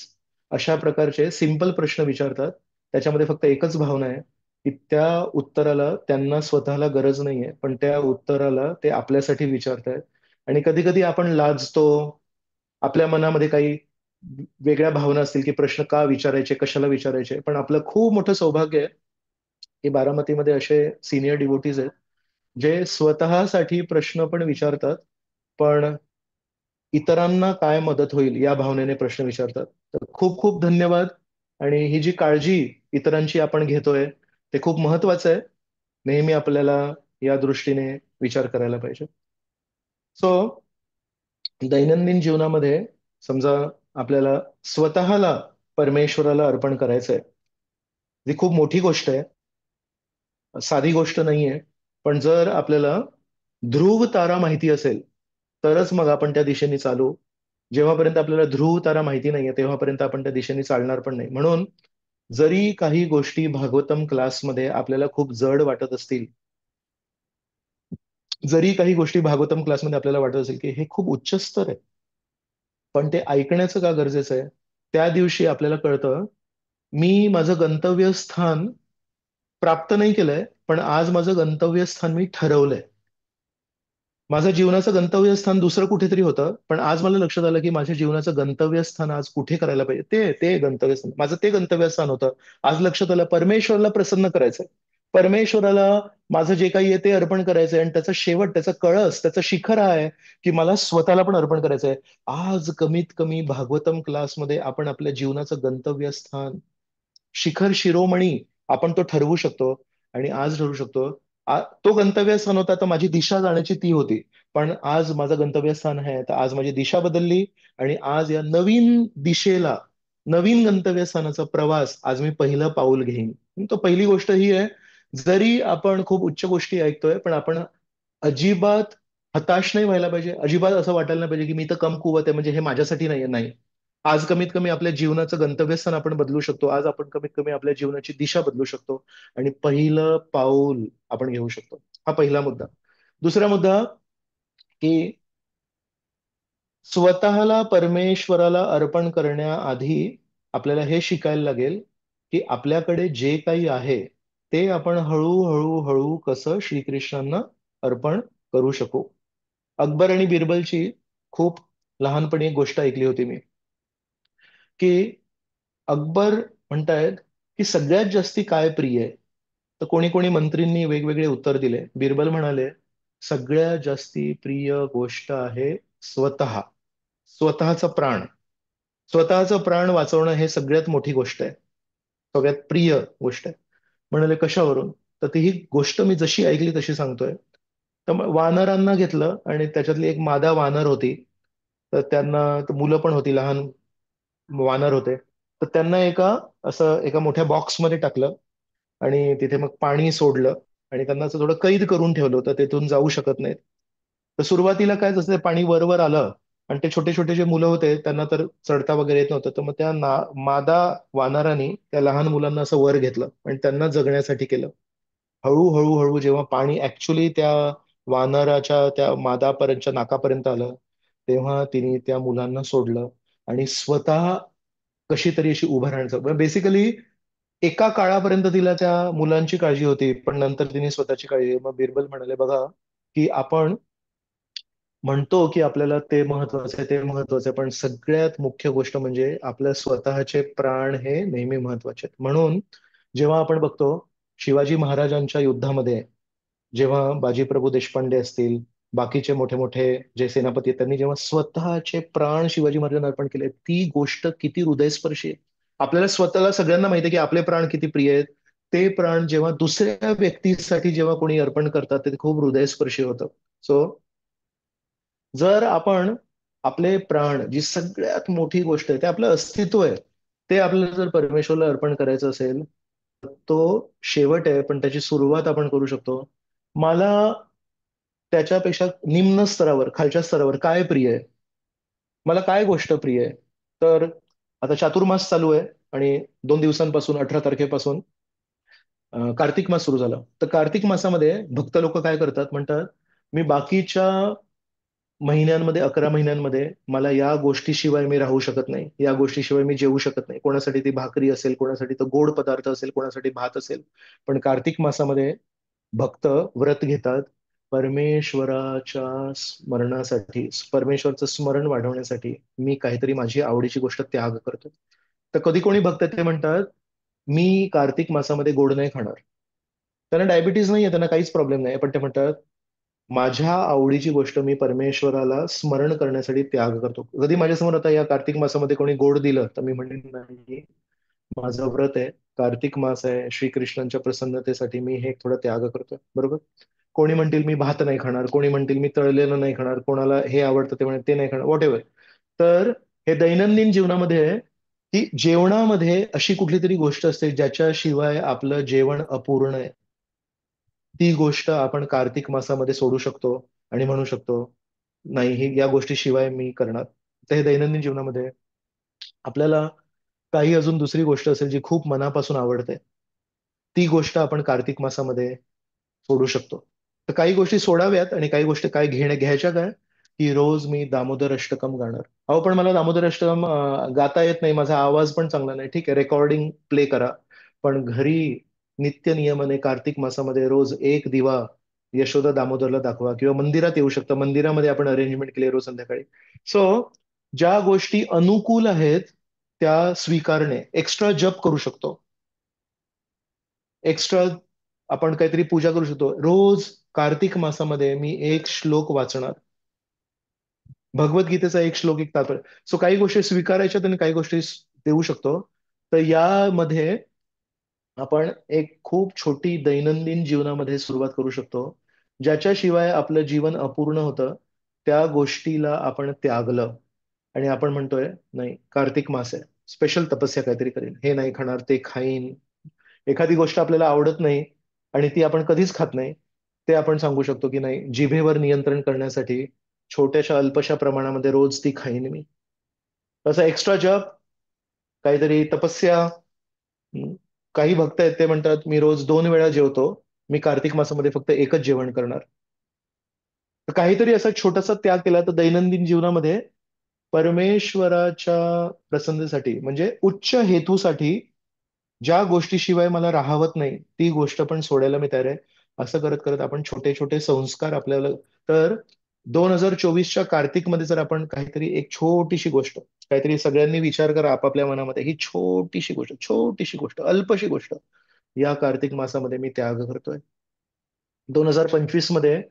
Speaker 1: अशा प्रकारचे सिंपल प्रश्न विचारतात, त्याच्यामध्ये फक्त एकच भावना आहे, की त्या उत्तराला त्यांना स्वतःला गरज नाहीये, पण त्या उत्तराला ते आपल्यासाठी विचारतायत. आणि कधी कधी आपण लाजतो, आपल्या मनामध्ये काही वेगळ्या भावना असतील, की प्रश्न का विचारायचे, कशाला विचारायचे. पण आपलं खूप मोठं सौभाग्य आहे, की बारामतीमध्ये असे सिनियर डिवोटीज आहेत, जे स्वतःसाठी प्रश्न पण विचारतात, पण इतरांना काय मदत होईल या भावनेने प्रश्न विचारतात. तर खूप खूप धन्यवाद. आणि ही जी काळजी इतरांची आपण घेतोय, ते खूप महत्वाचं आहे. नेहमी आपल्याला या दृष्टीने विचार करायला पाहिजे. सो दैनंदिन जीवनामध्ये समजा आपल्याला स्वतःला परमेश्वराला अर्पण करायचंय, ही खूप मोठी गोष्ट आहे, साधी गोष्ट नाहीये. पण जर आपल्याला ध्रुव तारा माहिती असेल, तरच मग आपण त्या दिशेने चालू. जेव्हापर्यंत आपल्याला ध्रुव तारा माहिती नाहीये, तेव्हापर्यंत आपण त्या दिशेने चालणार पण नाही. म्हणून जरी काही गोष्टी भागवतम क्लासमध्ये आपल्याला खूप जड वाटत असतील, जरी काही गोष्टी भागवतम क्लासमध्ये आपल्याला वाटत असेल की हे खूप उच्च स्तर आहे, पण ते ऐकण्याचं का गरजेचं आहे. त्या दिवशी आपल्याला कळतं, मी माझं गंतव्यस्थान प्राप्त नाही केलंय, पण आज माझं गंतव्यस्थान मी ठरवलंय. माझं जीवनाचं गंतव्यस्थान दुसरं कुठेतरी होतं, पण आज मला लक्षात आलं की माझ्या जीवनाचं गंतव्यस्थान आज कुठे करायला पाहिजे. ते ते गंतव्यस्थान माझं, ते गंतव्यस्थान होतं. आज लक्षात आलं परमेश्वराला प्रसन्न करायचंय. परमेश्वराला माझं जे काही आहे ते अर्पण करायचंय, आणि त्याचा शेवट, त्याचा कळस, त्याचं शिखर हा आहे की मला स्वतःला पण अर्पण करायचंय. आज कमीत कमी भागवतम क्लासमध्ये आपण आपल्या जीवनाचं गंतव्यस्थान, शिखर शिरोमणी आपण तो ठरवू शकतो. आणि आज ठरवू शकतो, तो गंतव्यस्थान होता तर माझी दिशा जाण्याची ती होती. पण आज माझं गंतव्यस्थान आहे, तर आज माझी दिशा बदलली. आणि आज या नवीन दिशेला, नवीन गंतव्यस्थानाचा प्रवास आज मी पहिलं पाऊल घेईन. तो पहिली गोष्ट ही आहे, जरी आपण खूप उच्च गोष्टी ऐकतोय, पण आपण अजिबात हताश नाही व्हायला पाहिजे. अजिबात असं वाटायला नाही पाहिजे की मी तर कमकुवत आहे, म्हणजे हे माझ्यासाठी नाहीये. नाही, आज कमीत कमी आपल्या जीवनाचं गंतव्यस्थान आपण बदलू शकतो. आज आपण कमीत कमी आपल्या जीवनाची दिशा बदलू शकतो. आणि पहिलं पाऊल आपण घेऊ शकतो. हा पहिला मुद्दा. दुसरा मुद्दा, की स्वतःला परमेश्वराला अर्पण करण्याआधी आपल्याला हे शिकायला लागेल, की आपल्याकडे जे काही आहे ते आपण हळूहळू हळू कसं श्रीकृष्णांना अर्पण करू शकू. अकबर आणि बिरबलची खूप लहानपणी एक गोष्ट ऐकली होती मी, की अकबर म्हणतायत की सगळ्यात जास्ती काय प्रिय आहे. तर कोणी कोणी मंत्रींनी वेगवेगळे उत्तर दिले. बिरबल म्हणाले, सगळ्यात जास्ती प्रिय गोष्ट आहे स्वतः, स्वतःचा प्राण. स्वतःचा प्राण वाचवणं हे सगळ्यात मोठी गोष्ट आहे, सगळ्यात प्रिय गोष्ट आहे. म्हणाले कशावरून. तर ती ही गोष्ट मी जशी ऐकली तशी सांगतोय. तर मग वानरांना घेतलं, आणि त्याच्यातली एक मादा वानर होती. तर त्यांना तर मुलं पण होती, लहान वानर होते. तर त्यांना एका मोठ्या बॉक्समध्ये टाकलं, आणि तिथे मग पाणी सोडलं, आणि त्यांना असं थोडं कैद करून ठेवलं होतं, तिथून जाऊ शकत नाहीत. तर सुरुवातीला काय, जसं ते पाणी वर आलं, आणि ते छोटे छोटे जे मुलं होते त्यांना तर चढता वगैरे येत नव्हतं, तर मग त्या मादा वानरांनी त्या लहान मुलांना असं वर घेतलं आणि त्यांना जगण्यासाठी केलं. हळूहळू हळू जेव्हा पाणी ऍक्च्युली त्या वानराच्या त्या मादापर्यंतच्या नाकापर्यंत आलं, तेव्हा तिने त्या मुलांना सोडलं, आणि स्वतः कशी तरी अशी उभं राहण्याचं, बेसिकली एका काळापर्यंत तिला त्या मुलांची काळजी होती, पण नंतर तिने स्वतःची काळजी. मग बिरबल म्हणाले, बघा, की आपण म्हणतो की आपल्याला ते महत्वाचं आहे, ते महत्वाचं आहे, पण सगळ्यात मुख्य गोष्ट म्हणजे आपल्या स्वतःचे प्राण हे नेहमी महत्वाचे आहेत. म्हणून जेव्हा आपण बघतो शिवाजी महाराजांच्या युद्धामध्ये, जेव्हा बाजीप्रभू देशपांडे असतील, बाकीचे मोठे मोठे जे सेनापती आहेत, त्यांनी जेव्हा स्वतःचे प्राण शिवाजी महाराजांना अर्पण केले, ती गोष्ट किती हृदयस्पर्शी आहे. आपल्याला स्वतःला, सगळ्यांना माहिती आहे की आपले प्राण किती प्रिय आहेत. ते प्राण जेव्हा दुसऱ्या व्यक्तीसाठी जेव्हा कोणी अर्पण करतात, ते खूप हृदयस्पर्शी होतं. सो जर आपण आपले प्राण, जी सगळ्यात मोठी गोष्ट आहे, ते आपलं अस्तित्व आहे, ते आपल्याला जर परमेश्वरला अर्पण करायचं असेल, तो शेवट आहे, पण त्याची सुरुवात आपण करू शकतो. मला त्याच्यापेक्षा निम्न स्तरावर, खालच्या स्तरावर काय प्रिय आहे, मला काय गोष्ट प्रिय आहे. तर आता चातुर्मास चालू आहे, आणि 2 दिवसांपासून, 18 तारखेपासून कार्तिक मास सुरू झाला. तर कार्तिक मासामध्ये भक्त लोक काय करतात, म्हणतात मी बाकीच्या महिन्यांमध्ये, 11 महिन्यांमध्ये मला या गोष्टीशिवाय मी राहू शकत नाही, या गोष्टीशिवाय मी जेवू शकत नाही. कोणासाठी ती भाकरी असेल, कोणासाठी तो गोड पदार्थ असेल, कोणासाठी भात असेल. पण कार्तिक मासामध्ये भक्त व्रत घेतात परमेश्वराच्या स्मरणासाठी, परमेश्वरचं स्मरण वाढवण्यासाठी. मी काहीतरी माझी आवडीची गोष्ट त्याग करतो. तर कधी कोणी भक्त ते म्हणतात मी कार्तिक मासामध्ये गोड नाही खाणार. त्यांना डायबिटीज नाही आहे, त्यांना काहीच प्रॉब्लेम नाही, पण ते म्हणतात माझ्या आवडीची गोष्ट मी परमेश्वराला स्मरण करण्यासाठी त्याग करतो. कधी माझ्यासमोर आता या कार्तिक मासामध्ये कोणी गोड दिलं तर मी म्हणेन नाही, माझं व्रत आहे, कार्तिक मास आहे, श्रीकृष्णांच्या प्रसन्नतेसाठी मी हे थोडं त्याग करतोय, बरोबर. कोणी म्हणतील मी भात नाही खाणार, कोणी म्हणतील मी तळलेलं नाही खाणार, कोणाला हे आवडतं ते ते नाही खाणार, व्हॉट एव्हर. तर हे दैनंदिन जीवनामध्ये आहे की जेवणामध्ये अशी कुठली तरी गोष्ट असते ज्याच्याशिवाय आपलं जेवण अपूर्ण आहे. ती गोष्ट आपण कार्तिक मासामध्ये सोडू शकतो आणि म्हणू शकतो नाही, ही या गोष्टीशिवाय मी करणार. तर हे दैनंदिन जीवनामध्ये आपल्याला काही अजून दुसरी गोष्ट असेल जी खूप मनापासून आवडते, ती गोष्ट आपण कार्तिक मासामध्ये सोडू शकतो. तर काही गोष्टी सोडाव्यात आणि काही गोष्टी काय घ्यायच्या काय, की रोज मी दामोदर अष्टकम गाणार. अहो पण मला दामोदर अष्टकम गाता येत नाही, माझा आवाज पण चांगला नाही. ठीक आहे, रेकॉर्डिंग प्ले करा. पण घरी नित्य नियमाने कार्तिक मासामध्ये रोज एक दिवा यशोदा दामोदरला दाखवा, किंवा मंदिरात येऊ शकता, मंदिरामध्ये आपण अरेंजमेंट केली रोज संध्याकाळी. सो ज्या गोष्टी अनुकूल आहेत त्या स्वीकारणे. एक्स्ट्रा जप करू शकतो, एक्स्ट्रा आपण काहीतरी पूजा करू शकतो. रोज कार्तिक मासामध्ये मी एक श्लोक वाचणार, भगवद्गीतेचा एक श्लोक, एक तात्पर्य. सो काही गोष्टी स्वीकारायच्यात आणि काही गोष्टी देऊ शकतो. तर यामध्ये आपण एक खूप छोटी दैनंदिन जीवनामध्ये सुरुवात करू शकतो. ज्याच्याशिवाय आपलं जीवन अपूर्ण होतं, त्या गोष्टीला आपण त्यागलं आणि आपण म्हणतोय नाही, कार्तिक मास आहे, स्पेशल तपस्या काहीतरी करेन, हे नाही खाणार, ते खाईन. एखादी गोष्ट आपल्याला आवडत नाही आणि ती आपण कधीच खात नाही, ते आपण सांगू शकतो की नाही, जिभेवर नियंत्रण करण्यासाठी छोट्याशा अल्पशा प्रमाणामध्ये रोज ती खाईन मी. तसं एक्स्ट्रा जप, काहीतरी तपस्या. हम्म. काही भक्त आहेत ते म्हणतात मी रोज 2 वेळा जेवतो, मी कार्तिक मासामध्ये फक्त एकच जेवण करणार. तर काहीतरी असा छोटासा त्याग केला तर दैनंदिन जीवनामध्ये परमेश्वराच्या प्रसन्नतेसाठी, म्हणजे उच्च हेतूसाठी, ज्या गोष्टीशिवाय मला राहावत नाही ती गोष्ट पण सोडायला मी तयार आहे. असं करत करत आपण छोटे छोटे संस्कार आपल्याला. तर 2024च्या कार्तिक मध्ये जर आपण काहीतरी एक छोटीशी गोष्ट, काहीतरी सगळ्यांनी विचार करा आपापल्या मनामध्ये, ही छोटीशी गोष्ट, छोटीशी गोष्ट, अल्पशी गोष्ट या कार्तिक मासामध्ये मी त्याग करतोय. 2025 मध्ये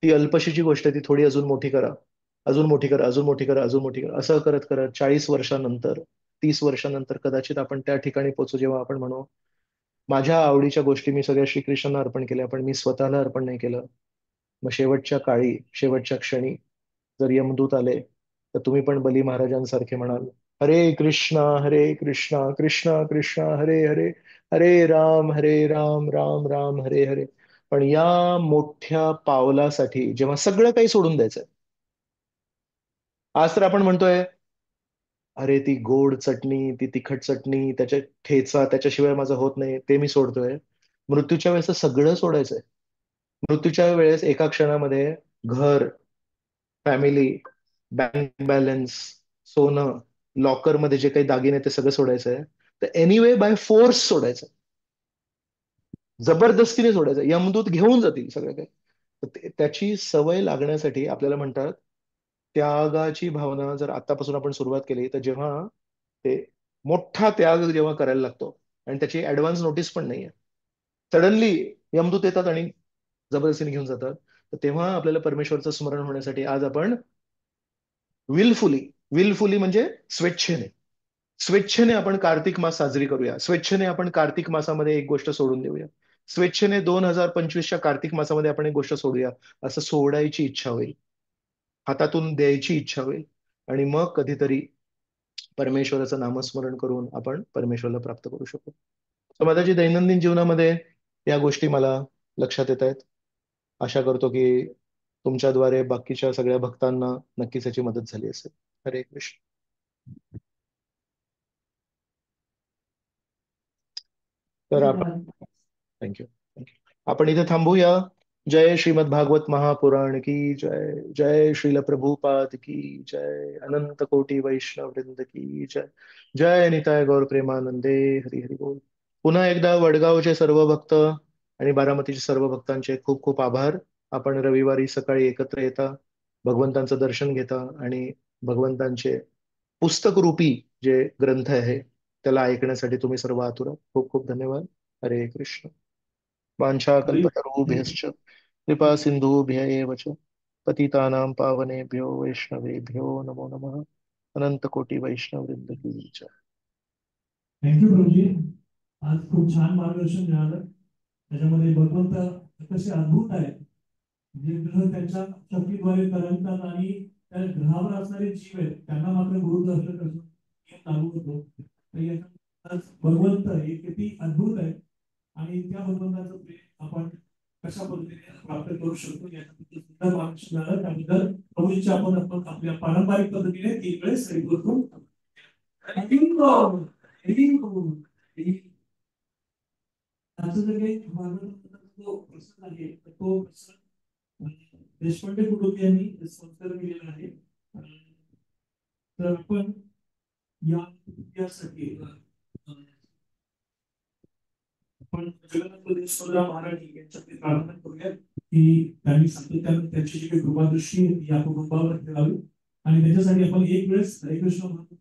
Speaker 1: ती अल्पशीची गोष्ट आहे ती थोडी अजून मोठी करा, अजून मोठी करा, अजून मोठी करा, अजून मोठी करा. असं करत करत 40 वर्षानंतर, 30 वर्षानंतर कदाचित आपण त्या ठिकाणी पोहोचू जेव्हा आपण म्हणू माझ्या आवडीच्या गोष्टी मी सगळ्या श्रीकृष्णांना अर्पण केल्या, पण मी स्वतःला अर्पण नाही केलं. मग शेवटच्या काळी, शेवटच्या क्षणी जर यमदूत आले तर तुम्ही पण बली महाराजांसारखे म्हणाल हरे कृष्णा कृष्णा कृष्णा हरे हरे, हरे राम राम राम हरे हरे. पण या मोठ्या पावलासाठी जेव्हा सगळं काही सोडून द्यायचंय, आज तर आपण म्हणतोय अरे ती गोड चटणी, ती तिखट चटणी, त्याच्या ठेचा त्याच्याशिवाय माझं होत नाही, ते मी सोडतोय. मृत्यूच्या वेळेस तर सगळं सोडायचंय. मृत्यूच्या वेळेस एका क्षणामध्ये घर, फॅमिली, बँक बॅलन्स, सोनं, लॉकर मध्ये जे काही दागिने ते सगळं सोडायचंय. तर एनिवे बाय फोर्स सोडायचं, जबरदस्तीने सोडायचं. यमदूत घेऊन जातील सगळं काही. तर त्याची सवय लागण्यासाठी आपल्याला म्हणतात त्यागाची भावना जर आतापासून आपण सुरुवात केली तर जेव्हा ते मोठा त्याग जेव्हा करायला लागतो आणि त्याची ऍडव्हान्स नोटीस पण नाहीये, सडनली यमदूत येतात आणि जबरदस्तीने घेऊन जातात. तर तेव्हा आपल्याला परमेश्वरचं स्मरण होण्यासाठी आज आपण विलफुली, विलफुली म्हणजे स्वेच्छेने, स्वेच्छेने आपण कार्तिक मास साजरी करूया. स्वेच्छेने आपण कार्तिक मासामध्ये एक गोष्ट सोडून देऊया. स्वेच्छेने 2025च्या कार्तिक मासामध्ये आपण एक गोष्ट सोडूया. असं सोडायची इच्छा होईल, हातातून द्यायची इच्छा होईल. आणि मग कधीतरी परमेश्वराचं नामस्मरण करून आपण परमेश्वराला प्राप्त करू शकू. तर माझ्या दैनंदिन जीवनामध्ये या गोष्टी मला लक्षात येत आहेत. आशा करतो की तुमच्याद्वारे बाकीच्या सगळ्या भक्तांना नक्कीच याची मदत झाली असेल. हरे कृष्ण. तर आपण
Speaker 2: धन्यवाद.
Speaker 1: थँक्यू. आपण इथे थांबूया. जय श्रीमद भागवत महापुराण की जय. जय श्रील प्रभुपाद की जय. अनंत कोटी वैष्णव वृंद की जय. जय निताय गौर प्रेमानंदे. हरी हरी बोल. पुन्हा एकदा वडगावचे सर्व भक्त आणि बारामतीचे सर्व भक्तांचे खूप खूप आभार. आपण रविवारी सकाळी एकत्र येता, भगवंतांचं दर्शन घेता आणि भगवंतांचे पुस्तक रूपी जे ग्रंथ आहे त्याला ऐकण्यासाठी तुम्ही सर्व आतुर आहात. खूप खूप धन्यवाद. हरे कृष्ण.
Speaker 2: हरी
Speaker 1: वाञ्छाकल्पतरुभ्यश्च कृपा सिन्धुभ्य एव च पतितानां पावनेभ्यो वैष्णवेभ्यो नमो नमः. अनंत कोटी वैष्णव वृंद की जय.
Speaker 2: थँक्यू प्रभूजी. आज खूप छान मार्गदर्शन मिळालं. त्याच्यामध्ये भगवंत कसे अद्भुत आहे. जे ग्रह त्यांच्या शक्तीद्वारे तरंगतात आणि त्या ग्रहावर असणारे जीव आहेत त्यांना मात्र गुरु दर्शन लागू होतो. तर याचा आज भगवंत हे किती अद्भुत आहे आणि त्या भगवंताचं प्रेम आपण कशा पद्धतीने प्राप्त करू शकतो याच्याबद्दल सुद्धा मार्गदर्शन मिळालं. त्याबद्दल प्रभूजीचे आपण आपल्या पारंपरिक पद्धतीने एक वेळेस हरी बोलतो. हरी बोल, हरी बोल, हरी. आजचा जो काही भागवताचा जो प्रसंग आहे तो प्रसंग देशपांडे कुटुंबियांनी संस्कार केलेला आहे. तर आपण यासाठी आपण जगन्नाथ स्वतः महाराज यांच्याकडे प्रार्थना करूया की त्यांनी सातत्याने त्यांची जी काही कृपादृष्टी या कुटुंबावर ठेवावी आणि त्याच्यासाठी आपण एक वेळेस हरे कृष्ण म्हणतो.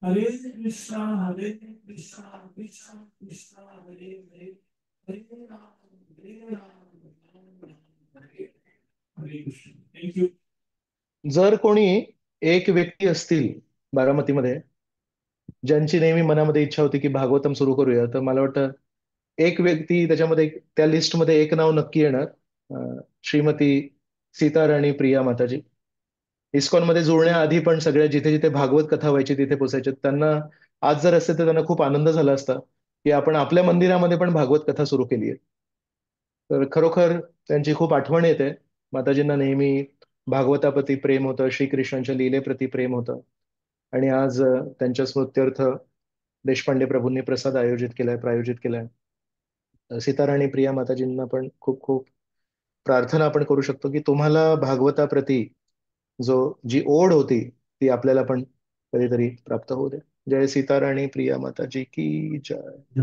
Speaker 2: हरे कृष्णा हरे कृष्णा कृष्णा कृष्णा हरे हरे हरे राम हरे राम राम राम हरे हरे कृष्ण. थँक्यू.
Speaker 1: जर कोणी एक व्यक्ती असतील बारामतीमध्ये ज्यांची नेहमी मनामध्ये इच्छा होती की भागवतम सुरू करूया, तर मला वाटतं एक व्यक्ती त्याच्यामध्ये, त्या लिस्टमध्ये एक नाव नक्की येणार. श्रीमती सीताराणी प्रिया माताजी. इस्कॉनमध्ये जुळण्याआधी पण सगळ्या जिथे जिथे भागवत कथा व्हायची तिथे पोचायचे. त्यांना आज जर असते तर त्यांना खूप आनंद झाला असता की आपण आपल्या मंदिरामध्ये पण भागवत कथा सुरू केली आहे. तर खरोखर त्यांची खूप आठवण येते. माताजींना नेहमी भागवताप्रती प्रेम होतं, श्रीकृष्णांच्या लीलेप्रती प्रेम होतं. आणि आज त्यांच्या स्मृत्यर्थ देशपांडे प्रभूंनी प्रसाद आयोजित केलाय, प्रायोजित केलाय. सीताराणी प्रिया माताजींना पण खूप खूप प्रार्थना आपण करू शकतो की तुम्हाला भागवताप्रती जो जी ओढ होती ती आपल्याला पण कधीतरी प्राप्त होऊ दे. जय सीताराणी प्रिया माताजी की जय.